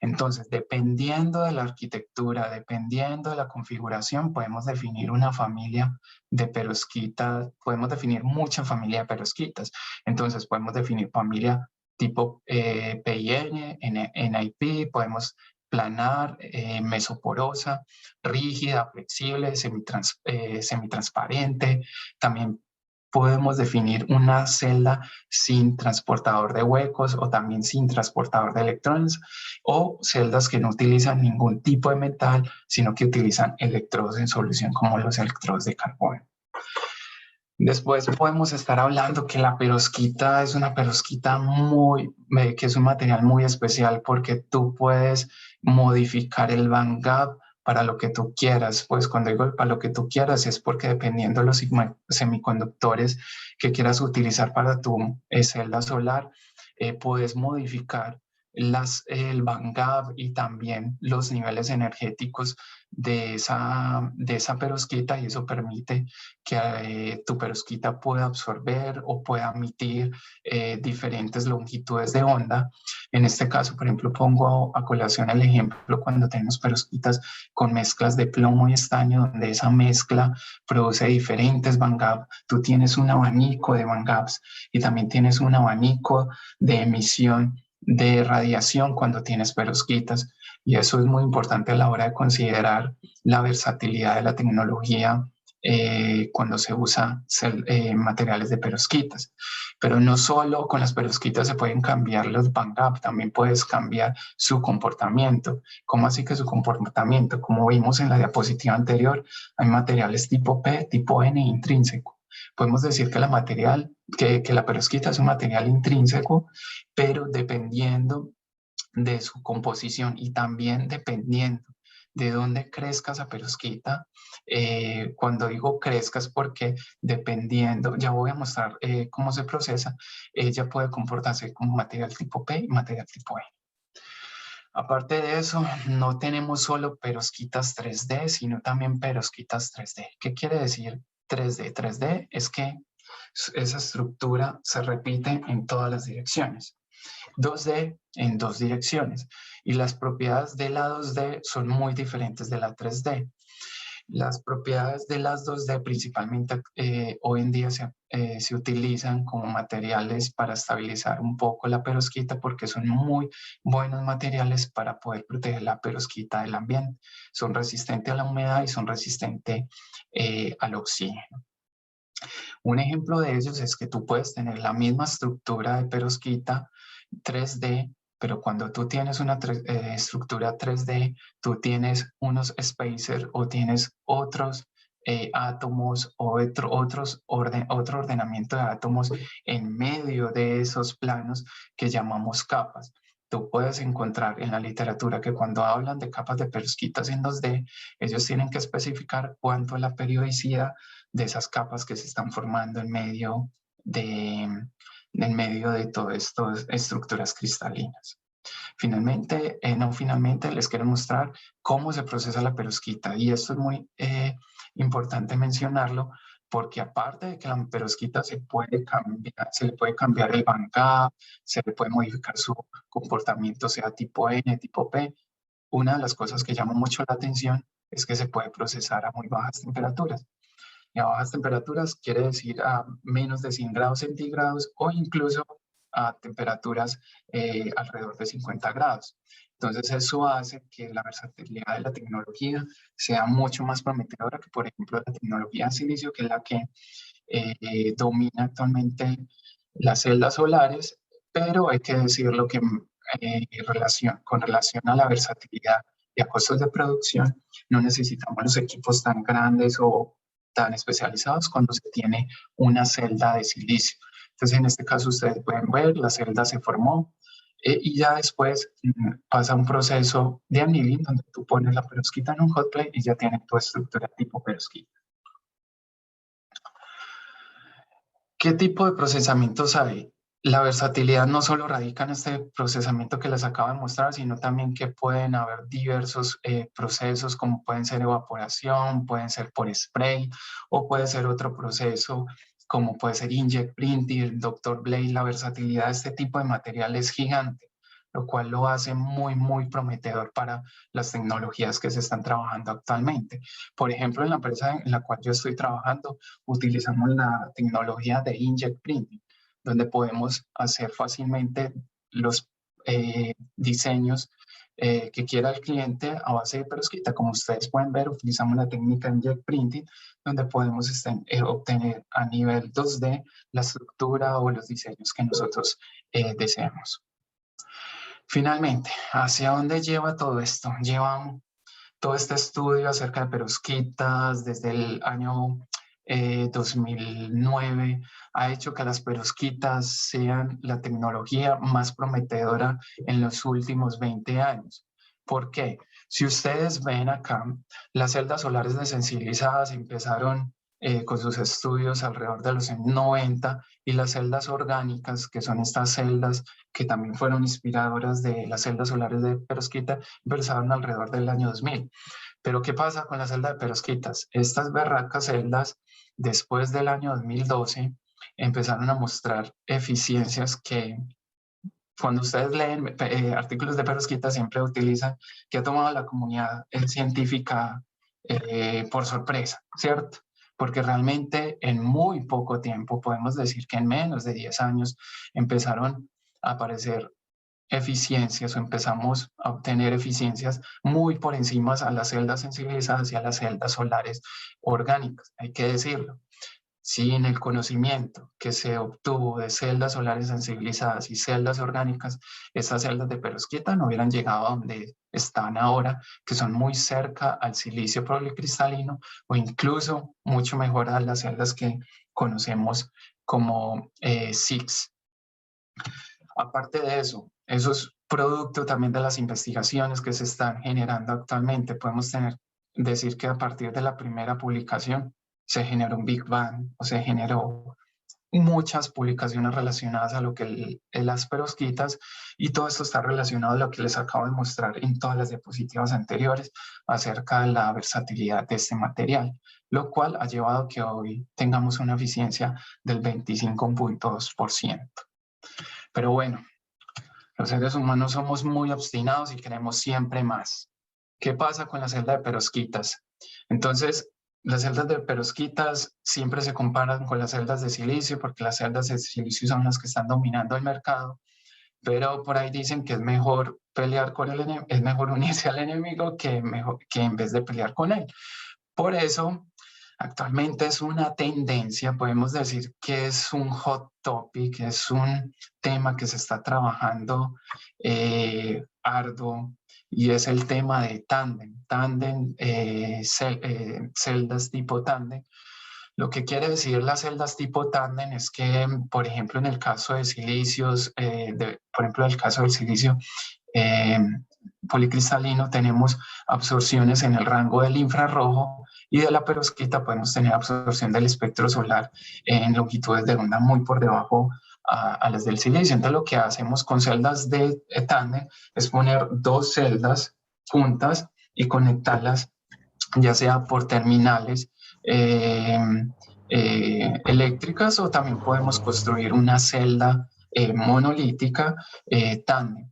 Entonces, dependiendo de la arquitectura, dependiendo de la configuración, podemos definir una familia de perovskitas, podemos definir mucha familia de perovskitas. Entonces, podemos definir familia tipo PIN, NIP, podemos planar, mesoporosa, rígida, flexible, semitransparente. También podemos definir una celda sin transportador de huecos o también sin transportador de electrones, o celdas que no utilizan ningún tipo de metal, sino que utilizan electrodos en solución como los electrodos de carbono. Después podemos estar hablando que la perovskita es una perovskita que es un material muy especial porque tú puedes modificar el band gap para lo que tú quieras. Pues cuando digo para lo que tú quieras es porque dependiendo de los semiconductores que quieras utilizar para tu celda solar, puedes modificar el band gap y también los niveles energéticos de esa perovskita, y eso permite que tu perovskita pueda absorber o pueda emitir diferentes longitudes de onda. En este caso, por ejemplo, pongo a colación el ejemplo cuando tenemos perovskitas con mezclas de plomo y estaño, donde esa mezcla produce diferentes band gap. Tú tienes un abanico de band gaps y también tienes un abanico de emisión de radiación cuando tienes perovskitas, y eso es muy importante a la hora de considerar la versatilidad de la tecnología cuando se usa materiales de perovskitas. Pero no solo con las perovskitas se pueden cambiar los band gap, también puedes cambiar su comportamiento. ¿Cómo así que su comportamiento? Como vimos en la diapositiva anterior, hay materiales tipo P, tipo N intrínseco. Podemos decir que la perovskita es un material intrínseco, pero dependiendo de su composición y también dependiendo de dónde crezca esa perovskita. Cuando digo crezca es porque dependiendo, ya voy a mostrar cómo se procesa, ella puede comportarse como material tipo P y material tipo E. Aparte de eso, no tenemos solo perovskitas 3D, sino también perovskitas 3D. ¿Qué quiere decir 3D? 3D es que esa estructura se repite en todas las direcciones. 2D en dos direcciones, y las propiedades de la 2D son muy diferentes de la 3D. Las propiedades de las 2D principalmente hoy en día se utilizan como materiales para estabilizar un poco la perovskita, porque son muy buenos materiales para poder proteger la perovskita del ambiente. Son resistentes a la humedad y son resistentes al oxígeno. Un ejemplo de ellos es que tú puedes tener la misma estructura de perovskita 3D, pero cuando tú tienes una estructura 3D, tú tienes unos spacers o tienes otros átomos o otro ordenamiento de átomos en medio de esos planos que llamamos capas. Tú puedes encontrar en la literatura que cuando hablan de capas de perovskitas en 2D, ellos tienen que especificar cuánto es la periodicidad de esas capas que se están formando en medio de todas estas estructuras cristalinas. Finalmente, no finalmente, les quiero mostrar cómo se procesa la perovskita. Y esto es muy importante mencionarlo porque aparte de que la perovskita se le puede cambiar el bandgap, se le puede modificar su comportamiento, sea tipo N, tipo P, una de las cosas que llama mucho la atención es que se puede procesar a muy bajas temperaturas. Y a bajas temperaturas quiere decir a menos de 100 grados centígrados o incluso a temperaturas alrededor de 50 grados. Entonces eso hace que la versatilidad de la tecnología sea mucho más prometedora que, por ejemplo, la tecnología de silicio, que es la que domina actualmente las celdas solares, pero hay que decirlo que con relación a la versatilidad y a costos de producción, no necesitamos los equipos tan grandes o tan especializados cuando se tiene una celda de silicio. Entonces, en este caso, ustedes pueden ver, la celda se formó y ya después pasa un proceso de annealing donde tú pones la perovskita en un hot plate y ya tiene tu estructura tipo perovskita. ¿Qué tipo de procesamientos hay? La versatilidad no solo radica en este procesamiento que les acabo de mostrar, sino también que pueden haber diversos procesos, como pueden ser evaporación, pueden ser por spray, o puede ser otro proceso, como puede ser inkjet printing, Dr. Blade. La versatilidad de este tipo de material es gigante, lo cual lo hace muy, muy prometedor para las tecnologías que se están trabajando actualmente. Por ejemplo, en la empresa en la cual yo estoy trabajando, utilizamos la tecnología de inkjet printing, donde podemos hacer fácilmente los diseños que quiera el cliente a base de perovskita. Como ustedes pueden ver, utilizamos la técnica inkjet printing, donde podemos obtener a nivel 2D la estructura o los diseños que nosotros deseamos. Finalmente, ¿hacia dónde lleva todo esto? Lleva todo este estudio acerca de perovskitas desde el año 2009 ha hecho que las perovskitas sean la tecnología más prometedora en los últimos 20 años. ¿Por qué? Si ustedes ven acá, las celdas solares desensibilizadas empezaron con sus estudios alrededor de los años 90 y las celdas orgánicas, que son estas celdas que también fueron inspiradoras de las celdas solares de perovskita, empezaron alrededor del año 2000. Pero ¿qué pasa con la celda de perovskitas? Estas berracas celdas, después del año 2012, empezaron a mostrar eficiencias que cuando ustedes leen artículos de perovskitas siempre utilizan que ha tomado la comunidad científica por sorpresa, ¿cierto? Porque realmente en muy poco tiempo, podemos decir que en menos de 10 años, empezaron a aparecer eficiencias o empezamos a obtener eficiencias muy por encima a las celdas sensibilizadas y a las celdas solares orgánicas, hay que decirlo. Sin el conocimiento que se obtuvo de celdas solares sensibilizadas y celdas orgánicas, esas celdas de perovskita no hubieran llegado a donde están ahora, que son muy cerca al silicio policristalino o incluso mucho mejor a las celdas que conocemos como SiCs. Aparte de eso, es producto también de las investigaciones que se están generando actualmente. Podemos decir que a partir de la primera publicación se generó un Big Bang o se generó muchas publicaciones relacionadas a lo que las perovskitas y todo esto está relacionado a lo que les acabo de mostrar en todas las diapositivas anteriores acerca de la versatilidad de este material, lo cual ha llevado a que hoy tengamos una eficiencia del 25.2%. Pero bueno, los seres humanos somos muy obstinados y queremos siempre más. ¿Qué pasa con la celda de perovskitas? Entonces, las celdas de perovskitas siempre se comparan con las celdas de silicio porque las celdas de silicio son las que están dominando el mercado, pero por ahí dicen que es mejor pelear con el enemigo, es mejor unirse al enemigo que en vez de pelear con él. Por eso, actualmente es una tendencia, podemos decir que es un hot topic, es un tema que se está trabajando arduo y es el tema de celdas tipo tándem. Lo que quiere decir las celdas tipo tándem es que, por ejemplo, en el caso de silicios, por ejemplo, en el caso del silicio eh, policristalino, tenemos absorciones en el rango del infrarrojo, y de la perovskita podemos tener absorción del espectro solar en longitudes de onda muy por debajo a las del silicio. Entonces, lo que hacemos con celdas de tándem es poner dos celdas juntas y conectarlas ya sea por terminales eh, eléctricas, o también podemos construir una celda monolítica tándem.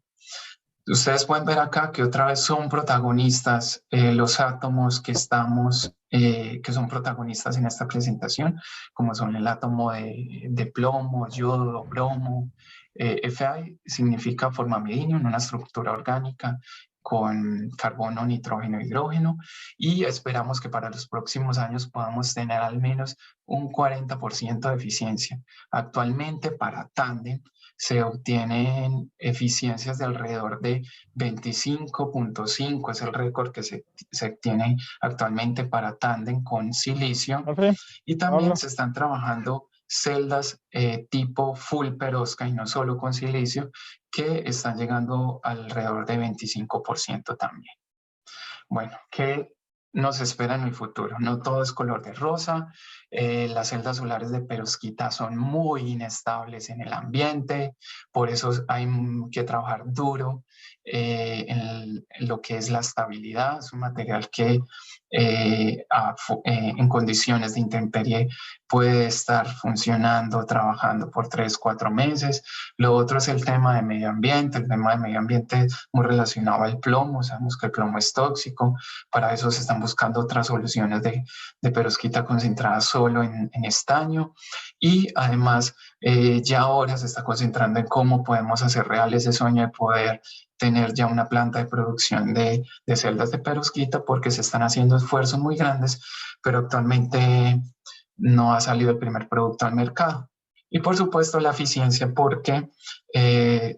Ustedes pueden ver acá que otra vez son protagonistas los átomos que son protagonistas en esta presentación, como son el átomo de plomo, yodo, bromo. Fi significa formamidinium, una estructura orgánica con carbono, nitrógeno, hidrógeno, y esperamos que para los próximos años podamos tener al menos un 40% de eficiencia. Actualmente para tándem se obtienen eficiencias de alrededor de 25.5, es el récord que se obtiene actualmente para tándem con silicio, y también se están trabajando celdas tipo full perovskita y no solo con silicio, que están llegando alrededor de 25% también. Bueno, ¿qué nos espera en el futuro? No todo es color de rosa. Las celdas solares de perovskita son muy inestables en el ambiente, por eso hay que trabajar duro en lo que es la estabilidad. Es un material que en condiciones de intemperie puede estar funcionando, trabajando por 3, 4 meses. Lo otro es el tema de medio ambiente. El tema de medio ambiente es muy relacionado al plomo. Sabemos que el plomo es tóxico. Para eso se están buscando otras soluciones de perovskita concentrada solo en estaño. Y además, ya ahora se está concentrando en cómo podemos hacer real ese sueño de poder tener ya una planta de producción de celdas de perovskita, porque se están haciendo esfuerzos muy grandes, pero actualmente no ha salido el primer producto al mercado. Y por supuesto la eficiencia, porque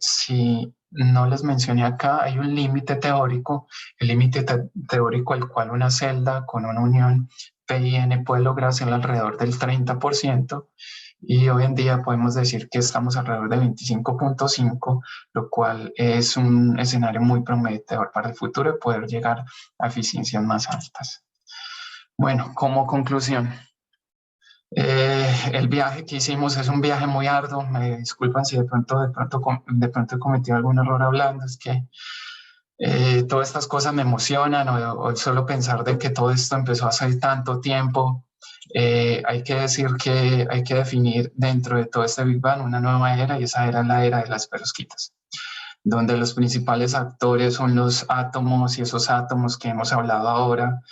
si no les mencioné acá, hay un límite teórico, el límite teórico al cual una celda con una unión PIN puede lograrse alrededor del 30%, y hoy en día podemos decir que estamos alrededor de 25.5, lo cual es un escenario muy prometedor para el futuro de poder llegar a eficiencias más altas. Bueno, como conclusión, el viaje que hicimos es un viaje muy arduo. Me disculpan si de pronto he cometido algún error hablando. Es que todas estas cosas me emocionan, o solo pensar de que todo esto empezó hace tanto tiempo. Hay que decir que hay que definir dentro de todo este Big Bang una nueva era, y esa era la era de las perovskitas, donde los principales actores son los átomos, y esos átomos que hemos hablado ahora,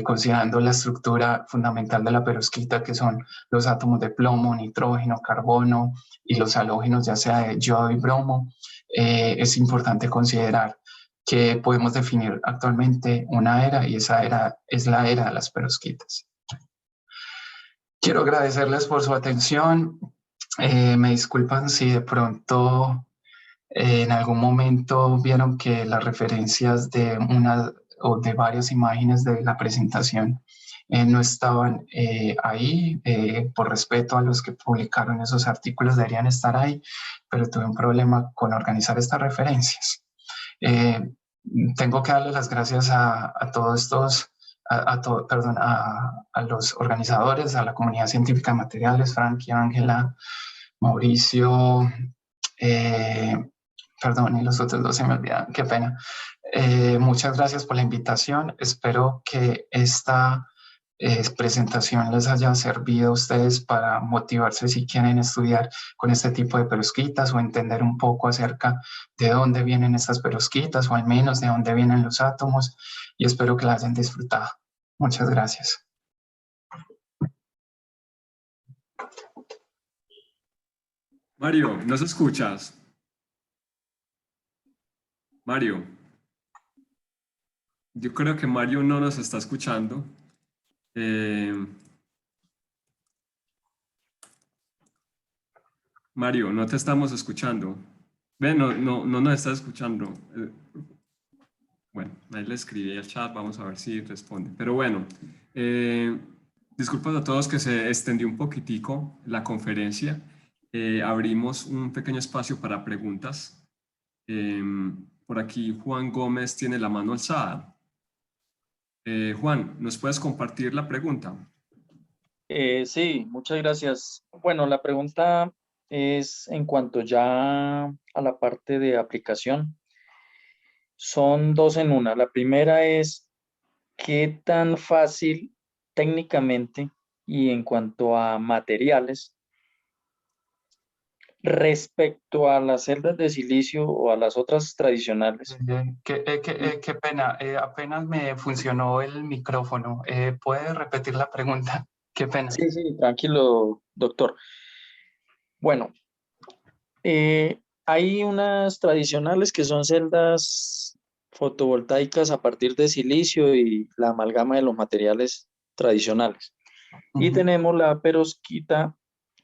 considerando la estructura fundamental de la perovskita, que son los átomos de plomo, nitrógeno, carbono, y los halógenos, ya sea de yodo y bromo. Es importante considerar que podemos definir actualmente una era, y esa era es la era de las perovskitas. Quiero agradecerles por su atención. Me disculpan si de pronto en algún momento vieron que las referencias de una o de varias imágenes de la presentación no estaban ahí. Por respeto a los que publicaron esos artículos, deberían estar ahí, pero tuve un problema con organizar estas referencias. Tengo que darle las gracias a todos estos, a los organizadores, a la comunidad científica de materiales, Frankie, Ángela, Mauricio, perdón, y los otros dos se me olvidan, qué pena. Muchas gracias por la invitación. Espero que esta presentación les haya servido a ustedes para motivarse si quieren estudiar con este tipo de perovskitas, o entender un poco acerca de dónde vienen estas perovskitas, o al menos de dónde vienen los átomos, y espero que la hayan disfrutado. Muchas gracias. Mario, ¿nos escuchas? Mario. Yo creo que Mario no nos está escuchando. Mario, no te estamos escuchando. Ven, no nos estás escuchando. Bueno, ahí le escribí al chat, vamos a ver si responde. Pero bueno, disculpas a todos que se extendió un poquitico la conferencia. Abrimos un pequeño espacio para preguntas. Por aquí Juan Gómez tiene la mano alzada. Juan, ¿nos puedes compartir la pregunta? Sí, muchas gracias. Bueno, la pregunta es en cuanto ya a la parte de aplicación. Son dos en una. La primera es, ¿qué tan fácil técnicamente y en cuanto a materiales respecto a las celdas de silicio o a las otras tradicionales? Qué pena, apenas me funcionó el micrófono. ¿Puede repetir la pregunta? Qué pena. Sí, sí, tranquilo, doctor. Bueno, hay unas tradicionales que son celdas fotovoltaicas a partir de silicio y la amalgama de los materiales tradicionales. Y Ujú. tenemos la perovskita,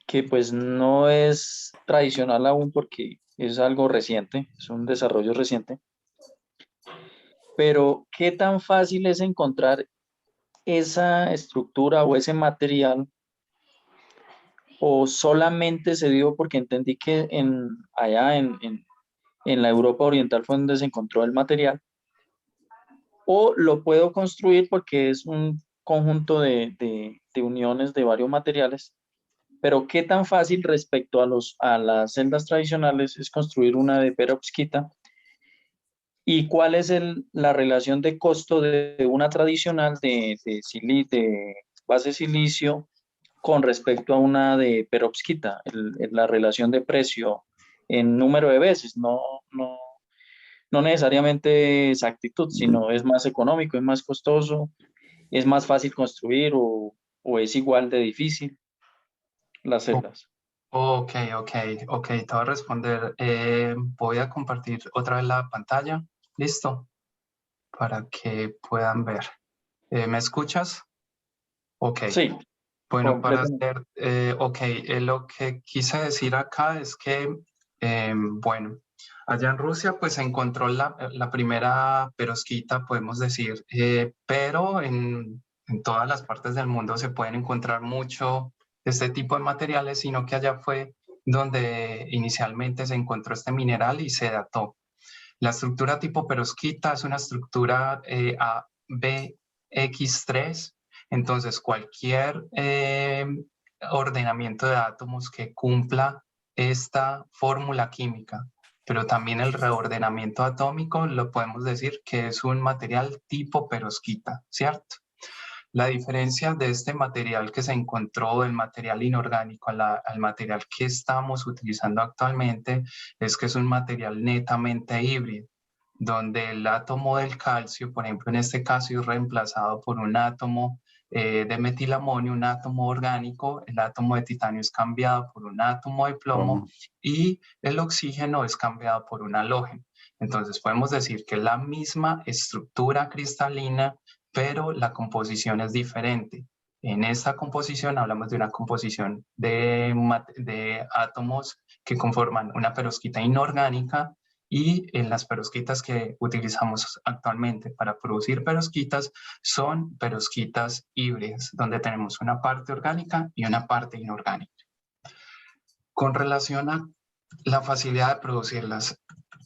que pues no es tradicional aún porque es algo reciente, es un desarrollo reciente. Pero ¿qué tan fácil es encontrar esa estructura o ese material? ¿O solamente se dio porque entendí que allá en la Europa Oriental fue donde se encontró el material? ¿O lo puedo construir porque es un conjunto de uniones de varios materiales? Pero ¿qué tan fácil respecto a las celdas tradicionales es construir una de perovskita? ¿Y cuál es la relación de costo de una tradicional de base silicio con respecto a una de perovskita? La relación de precio en número de veces, no, no necesariamente exactitud, sino es más económico, es más costoso, es más fácil construir o es igual de difícil las O- celdas. Ok, te voy a responder. Voy a compartir otra vez la pantalla. ¿Listo? Para que puedan ver. ¿Me escuchas? Ok. Sí, Bueno, para completamente. hacer, ok, lo que quise decir acá es que, bueno, allá en Rusia pues se encontró la primera perovskita, podemos decir, pero en todas las partes del mundo se pueden encontrar mucho de este tipo de materiales, sino que allá fue donde inicialmente se encontró este mineral y se dató. La estructura tipo perovskita es una estructura ABX3, entonces cualquier ordenamiento de átomos que cumpla esta fórmula química, pero también el reordenamiento atómico, lo podemos decir que es un material tipo perovskita, ¿cierto? La diferencia de este material que se encontró, el material inorgánico, al material que estamos utilizando actualmente, es que es un material netamente híbrido, donde el átomo del calcio, por ejemplo, en este caso, es reemplazado por un átomo de metilamonio, un átomo orgánico, el átomo de titanio es cambiado por un átomo de plomo y el oxígeno es cambiado por un halógeno. Entonces podemos decir que la misma estructura cristalina, pero la composición es diferente. En esta composición hablamos de una composición de átomos que conforman una perovskita inorgánica y en las perovskitas que utilizamos actualmente para producir perovskitas son perovskitas híbridas, donde tenemos una parte orgánica y una parte inorgánica. Con relación a la facilidad de producirlas,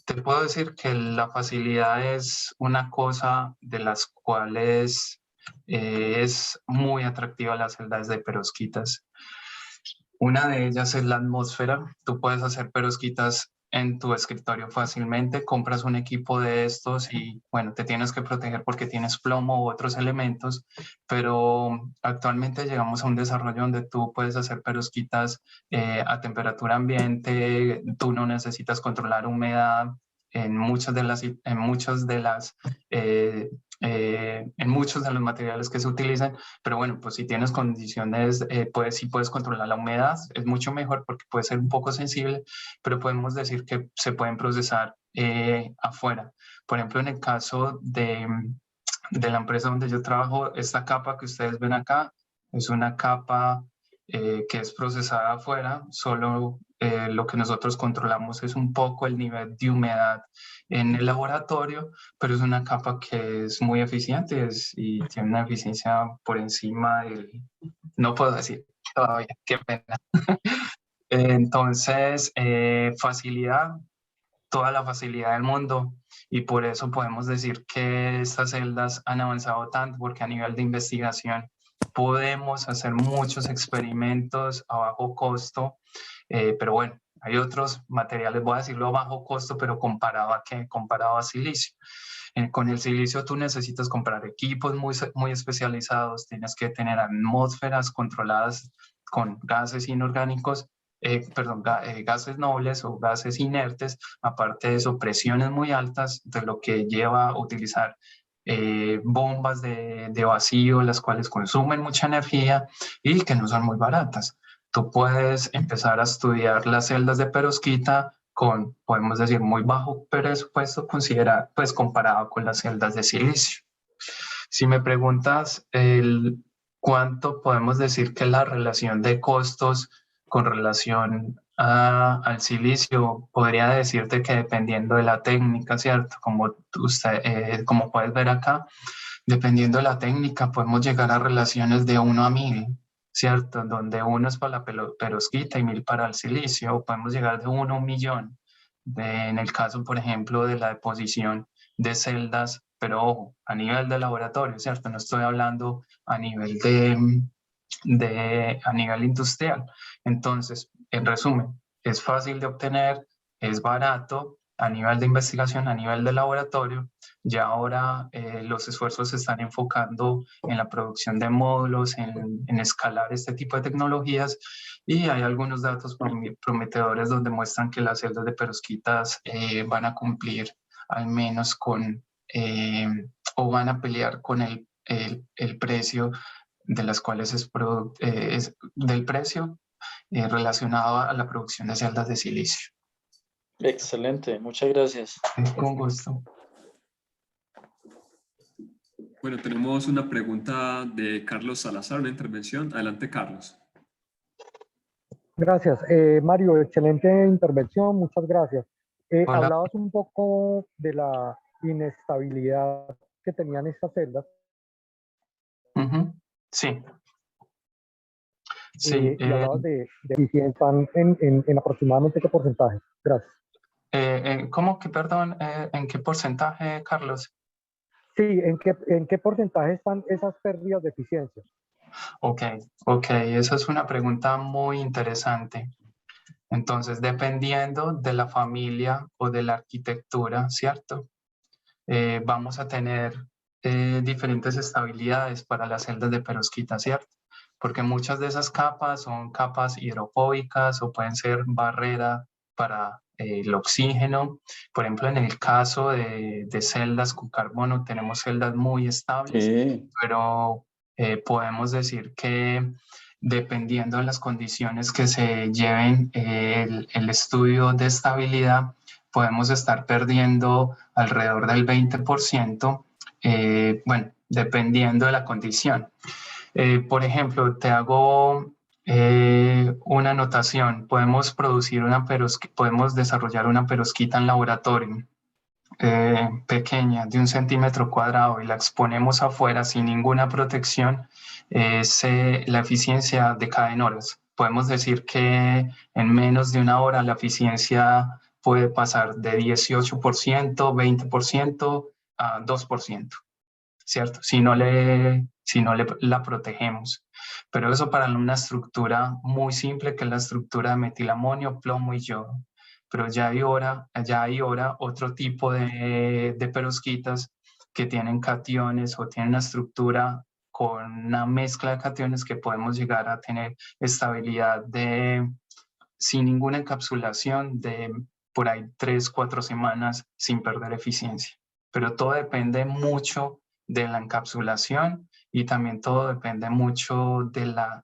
te puedo decir que la facilidad es una cosa de las cuales es muy atractiva las celdas de perovskitas. Una de ellas es la atmósfera. Tú puedes hacer perovskitas en tu escritorio fácilmente, compras un equipo de estos y bueno, te tienes que proteger porque tienes plomo u otros elementos, pero actualmente llegamos a un desarrollo donde tú puedes hacer perovskitas a temperatura ambiente, tú no necesitas controlar humedad eh, en muchos de los materiales que se utilizan, pero bueno, pues si tienes condiciones, sí puedes controlar la humedad, es mucho mejor porque puede ser un poco sensible, pero podemos decir que se pueden procesar afuera. Por ejemplo, en el caso de la empresa donde yo trabajo, esta capa que ustedes ven acá es una capa que es procesada afuera, solo lo que nosotros controlamos es un poco el nivel de humedad en el laboratorio, pero es una capa que es muy eficiente y tiene una eficiencia por encima del... No puedo decir todavía, qué pena. Entonces, facilidad, toda la facilidad del mundo, y por eso podemos decir que estas celdas han avanzado tanto, porque a nivel de investigación podemos hacer muchos experimentos a bajo costo, pero bueno, hay otros materiales, voy a decirlo a bajo costo, pero comparado a qué, comparado a silicio. Con el silicio tú necesitas comprar equipos muy especializados, tienes que tener atmósferas controladas con gases inorgánicos, gases nobles o gases inertes, aparte de eso, presiones muy altas, de lo que lleva a utilizar bombas de vacío, las cuales consumen mucha energía y que no son muy baratas. Tú puedes empezar a estudiar las celdas de perovskita con, podemos decir, muy bajo presupuesto pues comparado con las celdas de silicio. Si me preguntas cuánto podemos decir que la relación de costos con relación al silicio, podría decirte que dependiendo de la técnica, ¿cierto? Como puedes ver acá, dependiendo de la técnica, podemos llegar a relaciones de 1 a 1000, ¿cierto? Donde 1 es para la perovskita y 1000 para el silicio, o podemos llegar de 1 a 1.000.000, en el caso, por ejemplo, de la deposición de celdas, pero ojo, a nivel de laboratorio, ¿cierto? No estoy hablando a nivel a nivel industrial. Entonces, en resumen, es fácil de obtener, es barato a nivel de investigación, a nivel de laboratorio. Ya ahora los esfuerzos se están enfocando en la producción de módulos, en escalar este tipo de tecnologías, y hay algunos datos prometedores donde muestran que las celdas de perovskitas van a cumplir al menos o van a pelear con el precio de las cuales es del precio relacionado a la producción de celdas de silicio. Excelente, muchas gracias. Con gusto. Bueno, tenemos una pregunta de Carlos Salazar, una intervención. Adelante, Carlos. Gracias. Mario, excelente intervención, muchas gracias. Hola. Hablabas un poco de la inestabilidad que tenían estas celdas. Sí. Sí. Y hablabas de eficiencia en aproximadamente qué porcentaje. Gracias. ¿Cómo que, perdón, en qué porcentaje, Carlos? Sí, ¿en qué porcentaje están esas pérdidas de eficiencia? Ok, esa es una pregunta muy interesante. Entonces, dependiendo de la familia o de la arquitectura, ¿cierto? Vamos a tener diferentes estabilidades para las celdas de perovskita, ¿cierto? Porque muchas de esas capas son capas hidrofóbicas o pueden ser barrera para el oxígeno. Por ejemplo, en el caso de celdas con carbono, tenemos celdas muy estables, Sí. pero podemos decir que dependiendo de las condiciones que se lleven el estudio de estabilidad, podemos estar perdiendo alrededor del 20%, bueno, dependiendo de la condición. Por ejemplo, te hago una anotación. Podemos desarrollar una perovskita en laboratorio pequeña de 1 centímetro cuadrado y la exponemos afuera sin ninguna protección. La eficiencia decae en horas. Podemos decir que en menos de 1 hora la eficiencia puede pasar de 18%, 20% a 2%, ¿cierto? Si no la protegemos. Pero eso para una estructura muy simple, que es la estructura de metilamonio, plomo y yodo. Pero ya hay ahora otro tipo de perovskitas que tienen cationes o tienen una estructura con una mezcla de cationes que podemos llegar a tener estabilidad sin ninguna encapsulación de por ahí 3-4 semanas sin perder eficiencia. Pero todo depende mucho de la encapsulación y también todo depende mucho de la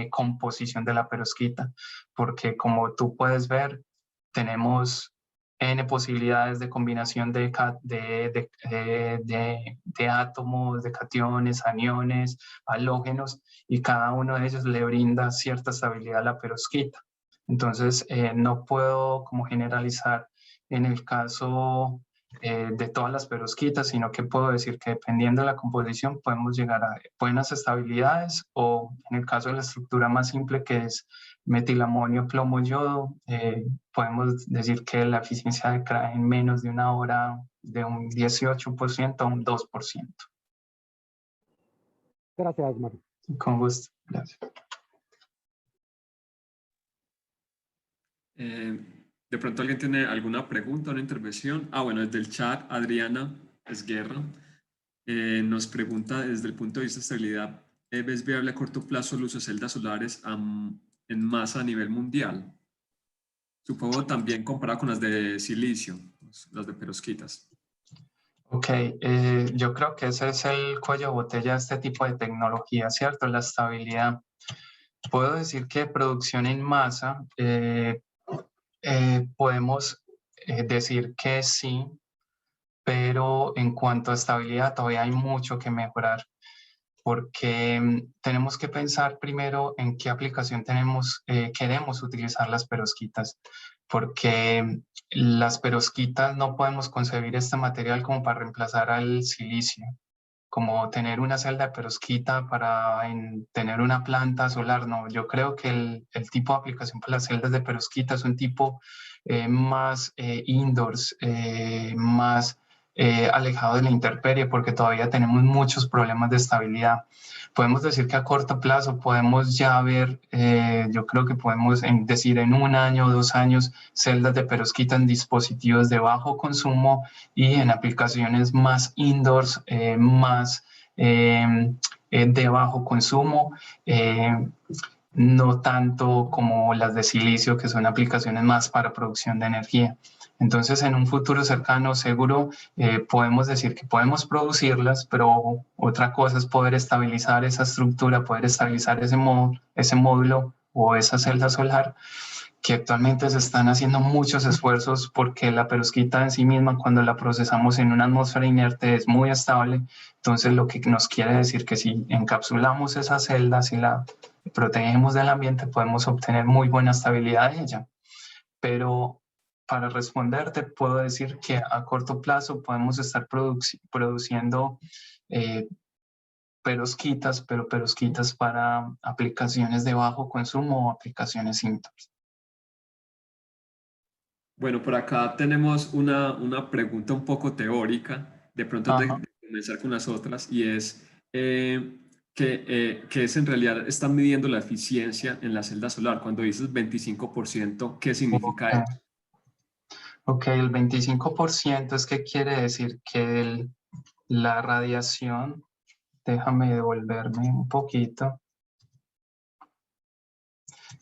composición de la perovskita, porque como tú puedes ver, tenemos N posibilidades de combinación de átomos, de cationes, aniones, halógenos, y cada uno de ellos le brinda cierta estabilidad a la perovskita. Entonces, no puedo como generalizar en el caso de todas las perovskitas, sino que puedo decir que dependiendo de la composición podemos llegar a buenas estabilidades, o en el caso de la estructura más simple, que es metilamonio, plomo, yodo, podemos decir que la eficiencia decae en menos de una hora de un 18% a un 2%. Gracias, Mario. Con gusto. Gracias. De pronto alguien tiene alguna pregunta, una intervención. Bueno, desde el chat, Adriana Esguerra nos pregunta desde el punto de vista de estabilidad, ¿es viable a corto plazo el uso de celdas solares en masa a nivel mundial? Supongo también comparado con las de silicio, las de perovskitas. Ok, yo creo que ese es el cuello de botella de este tipo de tecnología, ¿cierto? La estabilidad. Puedo decir que producción en masa, podemos decir que sí, pero en cuanto a estabilidad todavía hay mucho que mejorar, porque tenemos que pensar primero en qué aplicación queremos utilizar las perovskitas, porque las perovskitas no podemos concebir este material como para reemplazar al silicio, como tener una celda de perovskita para tener una planta solar. No, yo creo que el tipo de aplicación para las celdas de perovskita es un tipo más indoors, más alejado de la intemperie, porque todavía tenemos muchos problemas de estabilidad. Podemos decir que a corto plazo podemos ya ver, yo creo que podemos decir en 1 año o 2 años, celdas de perovskita en dispositivos de bajo consumo y en aplicaciones más indoors, más de bajo consumo, no tanto como las de silicio, que son aplicaciones más para producción de energía. Entonces, en un futuro cercano, seguro podemos decir que podemos producirlas, pero otra cosa es poder estabilizar esa estructura, poder estabilizar ese módulo o esa celda solar, que actualmente se están haciendo muchos esfuerzos, porque la perovskita en sí misma, cuando la procesamos en una atmósfera inerte, es muy estable. Entonces, lo que nos quiere decir que si encapsulamos esa celda, si la protegemos del ambiente, podemos obtener muy buena estabilidad de ella. Pero para responderte, puedo decir que a corto plazo podemos estar produciendo perovskitas, pero perovskitas para aplicaciones de bajo consumo o aplicaciones indoors. Bueno, por acá tenemos una pregunta un poco teórica, de pronto de comenzar con las otras, y es que es en realidad, están midiendo la eficiencia en la celda solar. Cuando dices 25%, ¿qué significa eso? Ok, el 25% es que quiere decir que la radiación, déjame devolverme un poquito,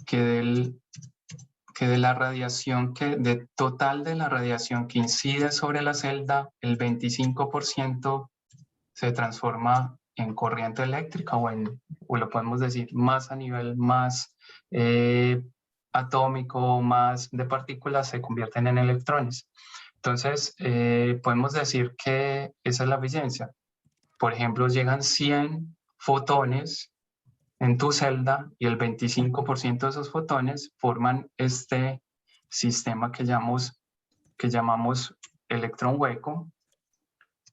que de la radiación, total de la radiación que incide sobre la celda, el 25% se transforma en corriente eléctrica, o lo podemos decir más a nivel más atómico, más de partículas, se convierten en electrones. Entonces, podemos decir que esa es la eficiencia. Por ejemplo, llegan 100 fotones en tu celda y el 25% de esos fotones forman este sistema que llamamos electrón hueco.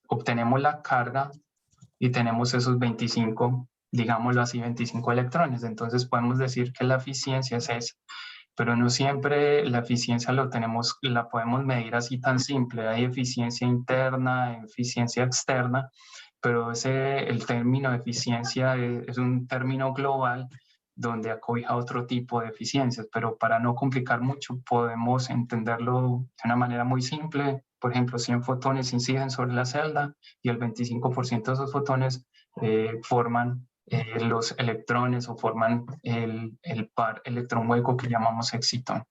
Obtenemos la carga y tenemos esos 25, digámoslo así, 25 electrones. Entonces podemos decir que la eficiencia es esa, pero no siempre la eficiencia la podemos medir así tan simple. Hay eficiencia interna, eficiencia externa, pero el término de eficiencia es un término global donde acobija otro tipo de eficiencias, pero para no complicar mucho podemos entenderlo de una manera muy simple. Por ejemplo, 100 fotones inciden sobre la celda y el 25% de esos fotones forman los electrones, o forman el par electrón hueco que llamamos excitón.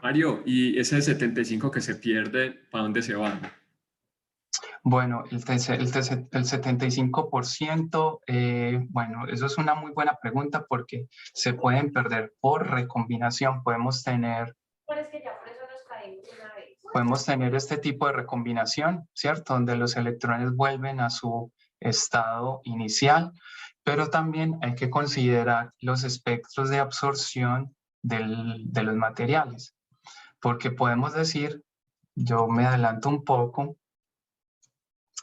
Mario, ¿y ese 75 que se pierde, para dónde se va? Bueno, el 75%, bueno, eso es una muy buena pregunta, porque se pueden perder por recombinación. Podemos tener... Pero es que ya por eso nos caímos una vez. podemos tener este tipo de recombinación, ¿cierto? Donde los electrones vuelven a su estado inicial, pero también hay que considerar los espectros de absorción de los materiales, porque podemos decir, yo me adelanto un poco,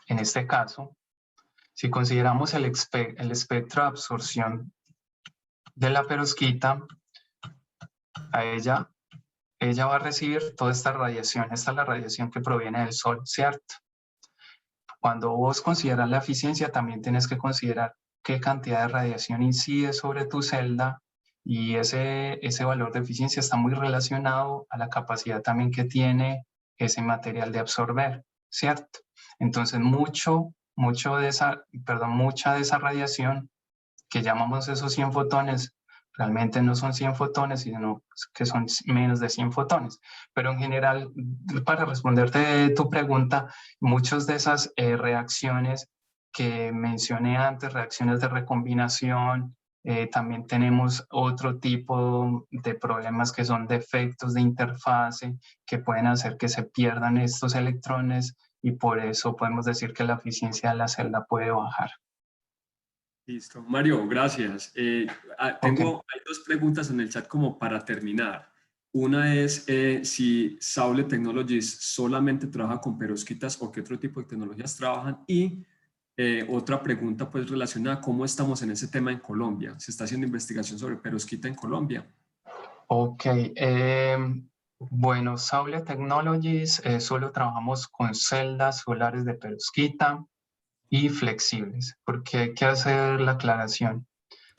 en este caso, si consideramos el espectro de absorción de la perovskita, a ella va a recibir toda esta radiación. Esta es la radiación que proviene del sol, ¿cierto? Cuando vos consideras la eficiencia, también tienes que considerar qué cantidad de radiación incide sobre tu celda, y ese valor de eficiencia está muy relacionado a la capacidad también que tiene ese material de absorber, ¿cierto? Entonces, mucha de esa radiación que llamamos esos 100 fotones, realmente no son 100 fotones, sino que son menos de 100 fotones. Pero en general, para responderte tu pregunta, muchas de esas reacciones que mencioné antes, reacciones de recombinación, también tenemos otro tipo de problemas que son defectos de interfase que pueden hacer que se pierdan estos electrones, y por eso podemos decir que la eficiencia de la celda puede bajar. Listo. Mario, gracias. Hay dos preguntas en el chat como para terminar. Una es si Saule Technologies solamente trabaja con perovskitas o qué otro tipo de tecnologías trabajan. Y otra pregunta pues relacionada a cómo estamos en ese tema en Colombia. ¿Se está haciendo investigación sobre perovskita en Colombia? Ok. Bueno, Saule Technologies, solo trabajamos con celdas solares de perovskita y flexibles, porque hay que hacer la aclaración.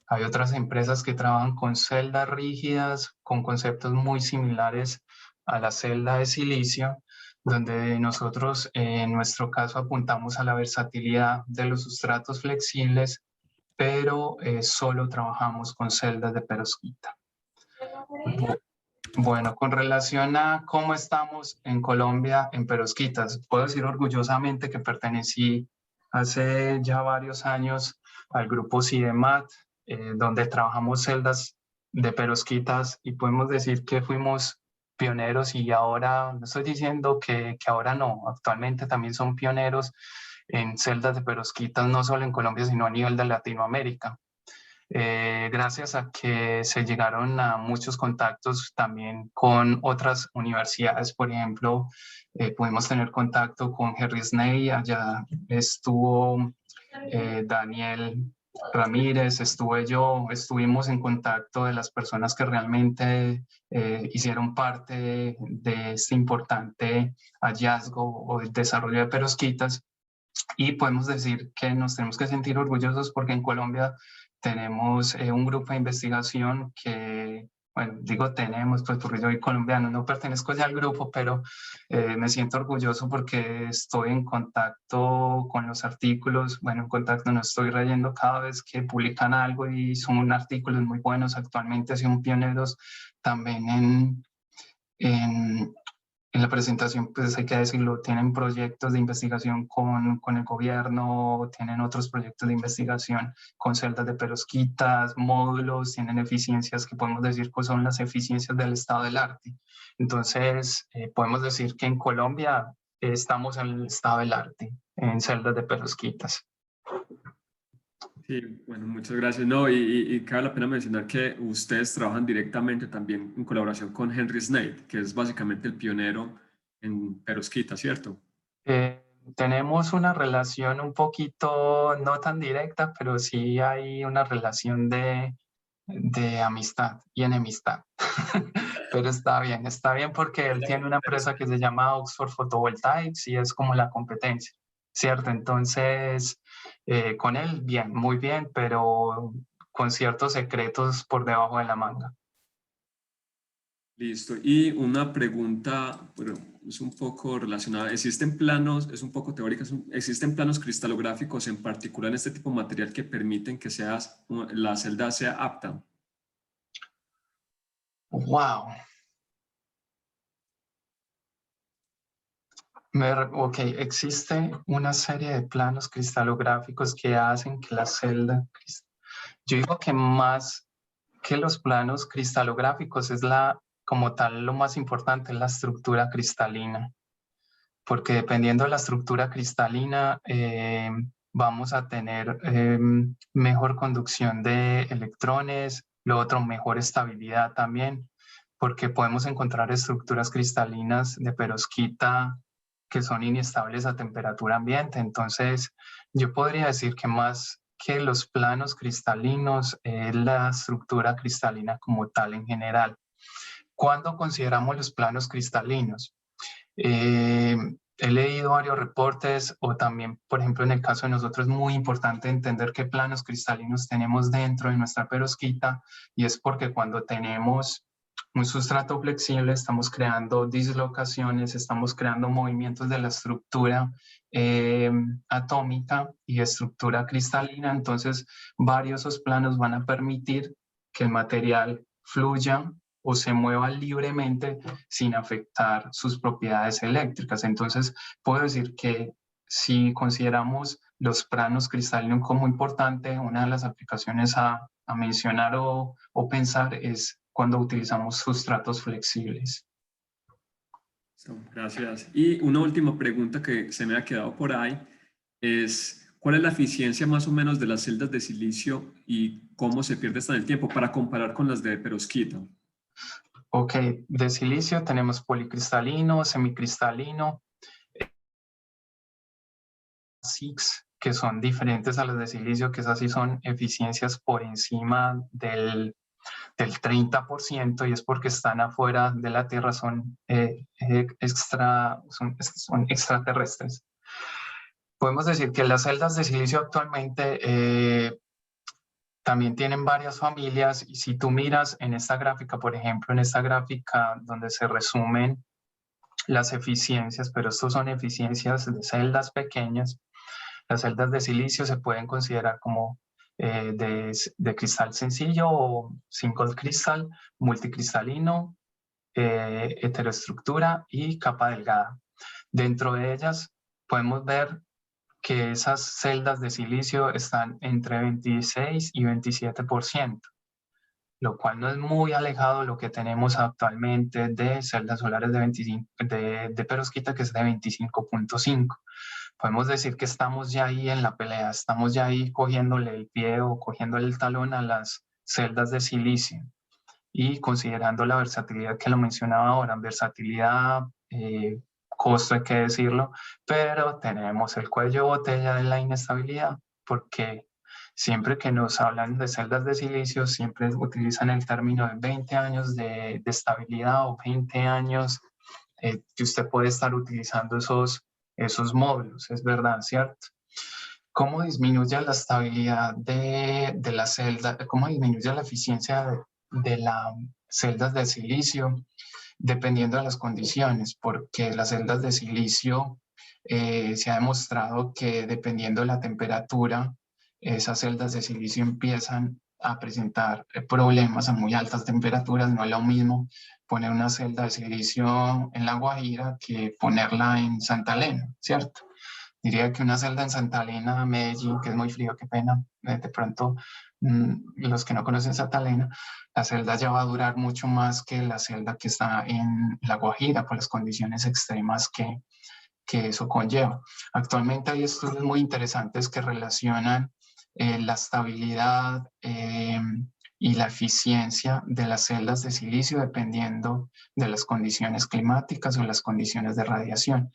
Hay otras empresas que trabajan con celdas rígidas, con conceptos muy similares a la celda de silicio, donde nosotros en nuestro caso apuntamos a la versatilidad de los sustratos flexibles, pero solo trabajamos con celdas de perovskita. Bueno, con relación a cómo estamos en Colombia en perovskitas, puedo decir orgullosamente que pertenecí hace ya varios años al grupo CIDEMAT, donde trabajamos celdas de perovskitas, y podemos decir que fuimos pioneros, y ahora, no estoy diciendo que ahora no, actualmente también son pioneros en celdas de perovskitas, no solo en Colombia, sino a nivel de Latinoamérica. Gracias a que se llegaron a muchos contactos también con otras universidades. Por ejemplo, pudimos tener contacto con Henry Snell, allá estuvo Daniel Ramírez, estuve yo, estuvimos en contacto de las personas que realmente hicieron parte de este importante hallazgo o el desarrollo de perovskitas, y podemos decir que nos tenemos que sentir orgullosos porque en Colombia tenemos un grupo de investigación que, bueno, digo tenemos, pues porque yo soy colombiano, no pertenezco ya al grupo, pero me siento orgulloso porque estoy en contacto con los artículos. Bueno, en contacto no, estoy leyendo cada vez que publican algo, y son artículos muy buenos. Actualmente son pioneros también en la presentación, pues hay que decirlo, tienen proyectos de investigación con el gobierno, tienen otros proyectos de investigación con celdas de perovskitas, módulos, tienen eficiencias que podemos decir que son las eficiencias del estado del arte. Entonces, podemos decir que en Colombia estamos en el estado del arte, en celdas de perovskitas. Sí, bueno, muchas gracias. No, y cabe la pena mencionar que ustedes trabajan directamente también en colaboración con Henry Snell, que es básicamente el pionero en perovskita, ¿cierto? Tenemos una relación un poquito no tan directa, pero sí hay una relación de amistad y enemistad. Pero está bien porque él tiene una empresa que se llama Oxford Photovoltaics y es como la competencia, ¿cierto? Entonces, con él, bien, muy bien, pero con ciertos secretos por debajo de la manga. Listo. Y una pregunta, bueno, es un poco relacionada. ¿Existen planos, es un poco teórica, existen planos cristalográficos en particular en este tipo de material que permiten que la celda sea apta? ¡Wow! Ok, existe una serie de planos cristalográficos que hacen que la celda... Yo digo que más que los planos cristalográficos es la como tal, lo más importante es la estructura cristalina, porque dependiendo de la estructura cristalina, vamos a tener mejor conducción de electrones, lo otro, mejor estabilidad también, porque podemos encontrar estructuras cristalinas de perovskita que son inestables a temperatura ambiente. Entonces, yo podría decir que más que los planos cristalinos, es la estructura cristalina como tal en general. ¿Cuándo consideramos los planos cristalinos? He leído varios reportes o también, por ejemplo, en el caso de nosotros es muy importante entender qué planos cristalinos tenemos dentro de nuestra perovskita, y es porque cuando tenemos un sustrato flexible estamos creando dislocaciones, estamos creando movimientos de la estructura atómica y estructura cristalina. Entonces varios de esos planos van a permitir que el material fluya o se mueva libremente sin afectar sus propiedades eléctricas. Entonces, puedo decir que si consideramos los planos cristalinos como importante, una de las aplicaciones a mencionar o pensar es cuando utilizamos sustratos flexibles. Gracias. Y una última pregunta que se me ha quedado por ahí es, ¿cuál es la eficiencia más o menos de las celdas de silicio y cómo se pierde esta en el tiempo para comparar con las de perovskita? Ok, de silicio tenemos policristalino, semicristalino, SiCs, que son diferentes a las de silicio, que esas sí son eficiencias por encima del 30%, y es porque están afuera de la Tierra, son extraterrestres. Podemos decir que las celdas de silicio actualmente también tienen varias familias, y si tú miras en esta gráfica, por ejemplo, en esta gráfica donde se resumen las eficiencias, pero estos son eficiencias de celdas pequeñas, las celdas de silicio se pueden considerar como de cristal sencillo o single crystal, multicristalino, heteroestructura y capa delgada. Dentro de ellas podemos ver que esas celdas de silicio están entre 26 y 27%, lo cual no es muy alejado de lo que tenemos actualmente de celdas solares de perovskita, que es de 25.5. Podemos decir que estamos ya ahí en la pelea, estamos ya ahí cogiéndole el pie o cogiéndole el talón a las celdas de silicio, y considerando la versatilidad que lo mencionaba ahora, versatilidad, costo hay que decirlo, pero tenemos el cuello de botella de la inestabilidad, porque siempre que nos hablan de celdas de silicio, siempre utilizan el término de 20 años de estabilidad o 20 años que usted puede estar utilizando esos módulos, es verdad, ¿cierto? ¿Cómo disminuye la estabilidad de la celda? ¿Cómo disminuye la eficiencia de las celdas de silicio? Dependiendo de las condiciones, porque las celdas de silicio se ha demostrado que dependiendo de la temperatura, esas celdas de silicio empiezan a presentar problemas a muy altas temperaturas. No es lo mismo poner una celda de silicio en La Guajira que ponerla en Santa Elena, ¿cierto? Diría que una celda en Santa Elena, Medellín, que es muy frío, qué pena, de pronto los que no conocen Santa Elena, la celda ya va a durar mucho más que la celda que está en La Guajira por las condiciones extremas que eso conlleva. Actualmente hay estudios muy interesantes que relacionan la estabilidad y la eficiencia de las celdas de silicio dependiendo de las condiciones climáticas o las condiciones de radiación.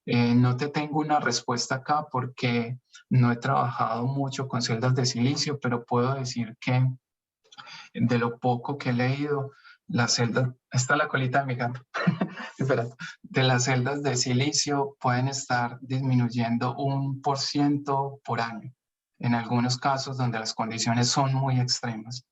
No te tengo una respuesta acá porque no he trabajado mucho con celdas de silicio, pero puedo decir que de lo poco que he leído, las celdas, está la colita de mi gato, espérate, de las celdas de silicio pueden estar disminuyendo 1% por año, en algunos casos donde las condiciones son muy extremas.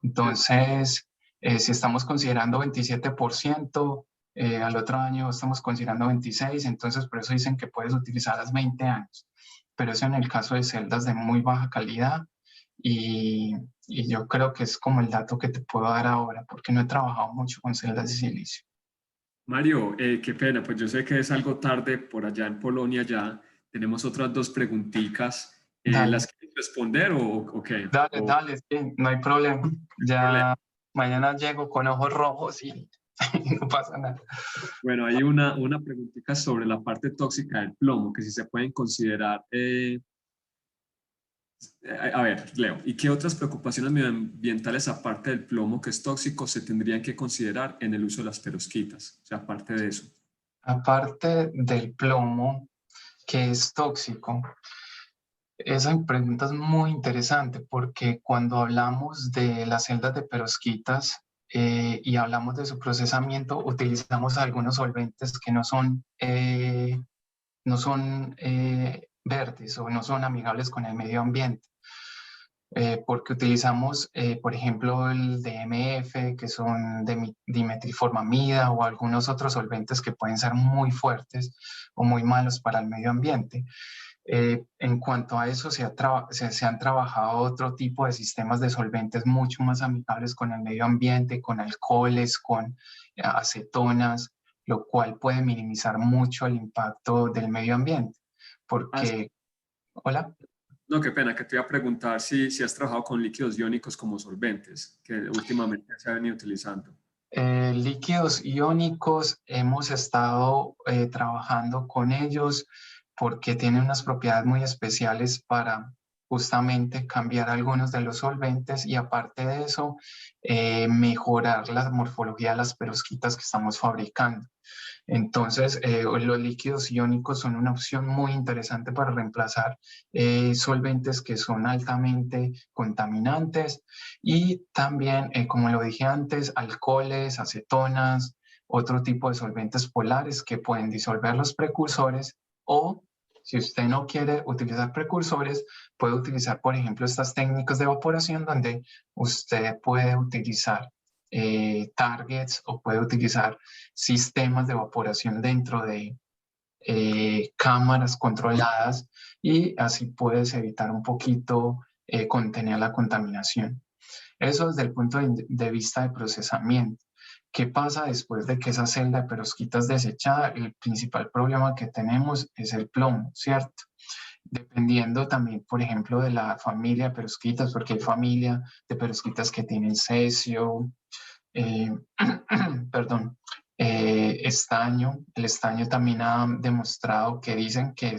Entonces, si estamos considerando 27%, al otro año estamos considerando 26%, entonces por eso dicen que puedes utilizarlas 20 años. Pero eso en el caso de celdas de muy baja calidad, y yo creo que es como el dato que te puedo dar ahora, porque no he trabajado mucho con celdas de silicio. Mario, qué pena, pues yo sé que es algo tarde por allá en Polonia ya. Tenemos otras dos preguntitas. Dale, ¿Las quieres responder o qué? dale, sí, no hay problema. Problema. Ya mañana llego con ojos rojos y No pasa nada. Bueno, hay una preguntita sobre la parte tóxica del plomo, que si se pueden considerar... a ver, Leo, ¿y qué otras preocupaciones medioambientales aparte del plomo que es tóxico se tendrían que considerar en el uso de las perovskitas? O sea, aparte de eso. Aparte del plomo, que es tóxico, esa pregunta es muy interesante porque cuando hablamos de las celdas de perovskitas y hablamos de su procesamiento, utilizamos algunos solventes que no son verdes o no son amigables con el medio ambiente. Porque utilizamos, por ejemplo, el DMF, que son dimetilformamida o algunos otros solventes que pueden ser muy fuertes o muy malos para el medio ambiente. En cuanto a eso, se han trabajado otro tipo de sistemas de solventes mucho más amigables con el medio ambiente, con alcoholes, con acetonas, lo cual puede minimizar mucho el impacto del medio ambiente. Porque, hola. No, qué pena, que te iba a preguntar si has trabajado con líquidos iónicos como solventes, que últimamente se ha venido utilizando. Líquidos iónicos, hemos estado trabajando con ellos porque tienen unas propiedades muy especiales para justamente cambiar algunos de los solventes y aparte de eso, mejorar la morfología de las perovskitas que estamos fabricando. Entonces, los líquidos iónicos son una opción muy interesante para reemplazar solventes que son altamente contaminantes y también, como lo dije antes, alcoholes, acetonas, otro tipo de solventes polares que pueden disolver los precursores o si usted no quiere utilizar precursores, puede utilizar, por ejemplo, estas técnicas de evaporación donde usted puede utilizar targets o puede utilizar sistemas de evaporación dentro de cámaras controladas y así puedes evitar un poquito contener la contaminación. Eso desde el punto de vista de procesamiento. ¿Qué pasa después de que esa celda de perovskita es desechada? El principal problema que tenemos es el plomo, ¿cierto? Dependiendo también, por ejemplo, de la familia de perovskitas, porque hay familia de perovskitas que tienen cesio, eh, perdón, estaño. El estaño también ha demostrado que dicen que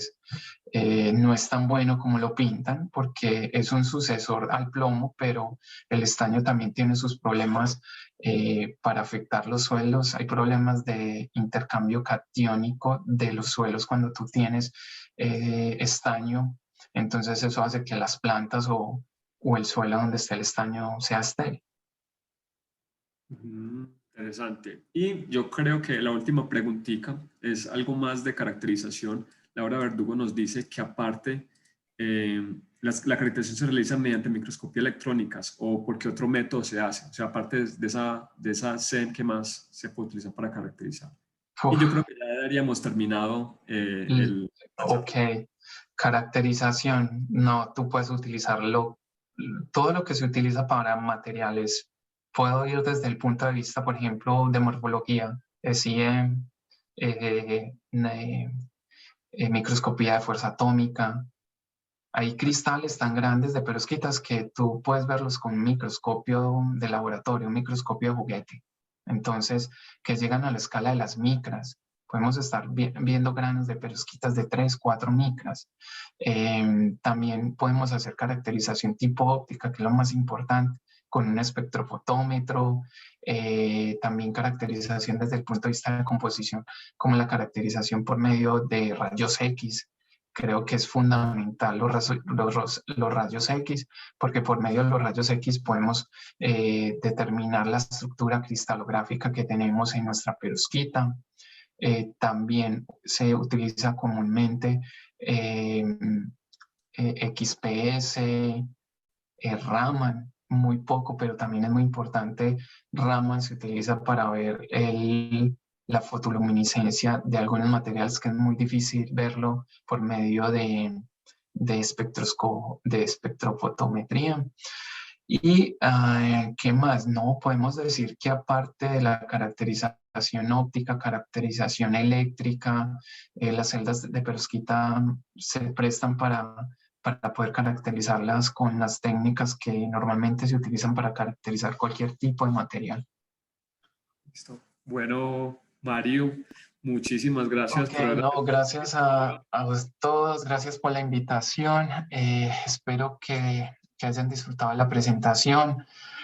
no es tan bueno como lo pintan porque es un sucesor al plomo, pero el estaño también tiene sus problemas para afectar los suelos. Hay problemas de intercambio catiónico de los suelos cuando tú tienes estaño. Entonces eso hace que las plantas o el suelo donde esté el estaño sea estéril. Interesante. Y yo creo que la última preguntita es algo más de caracterización. Laura Verdugo nos dice que aparte la caracterización se realiza mediante microscopía electrónicas o por qué otro método se hace. O sea, aparte de esa SEM, ¿qué más se puede utilizar para caracterizar? Y yo creo que ya daríamos terminado el... Ok, caracterización. No, tú puedes utilizarlo. Todo lo que se utiliza para materiales. Puedo ir desde el punto de vista, por ejemplo, de morfología, SIM, microscopía de fuerza atómica. Hay cristales tan grandes de perovskitas que tú puedes verlos con un microscopio de laboratorio, un microscopio de juguete. Entonces, que llegan a la escala de las micras. Podemos estar viendo granos de perovskitas de 3, 4 micras. También podemos hacer caracterización tipo óptica, que es lo más importante, con un espectrofotómetro. También caracterización desde el punto de vista de composición, como la caracterización por medio de rayos X. Creo que es fundamental los rayos X, porque por medio de los rayos X podemos determinar la estructura cristalográfica que tenemos en nuestra perovskita. También se utiliza comúnmente XPS, Raman, muy poco, pero también es muy importante. Raman se utiliza para ver la fotoluminiscencia de algunos materiales que es muy difícil verlo por medio de espectrofotometría. ¿Y qué más? No, podemos decir que aparte de la caracterización óptica, caracterización eléctrica, las celdas de perovskita se prestan para poder caracterizarlas con las técnicas que normalmente se utilizan para caracterizar cualquier tipo de material. Listo. Bueno, Mario, muchísimas gracias Ok, por haber... no, gracias a todos, gracias por la invitación. Espero que hayan disfrutado la presentación.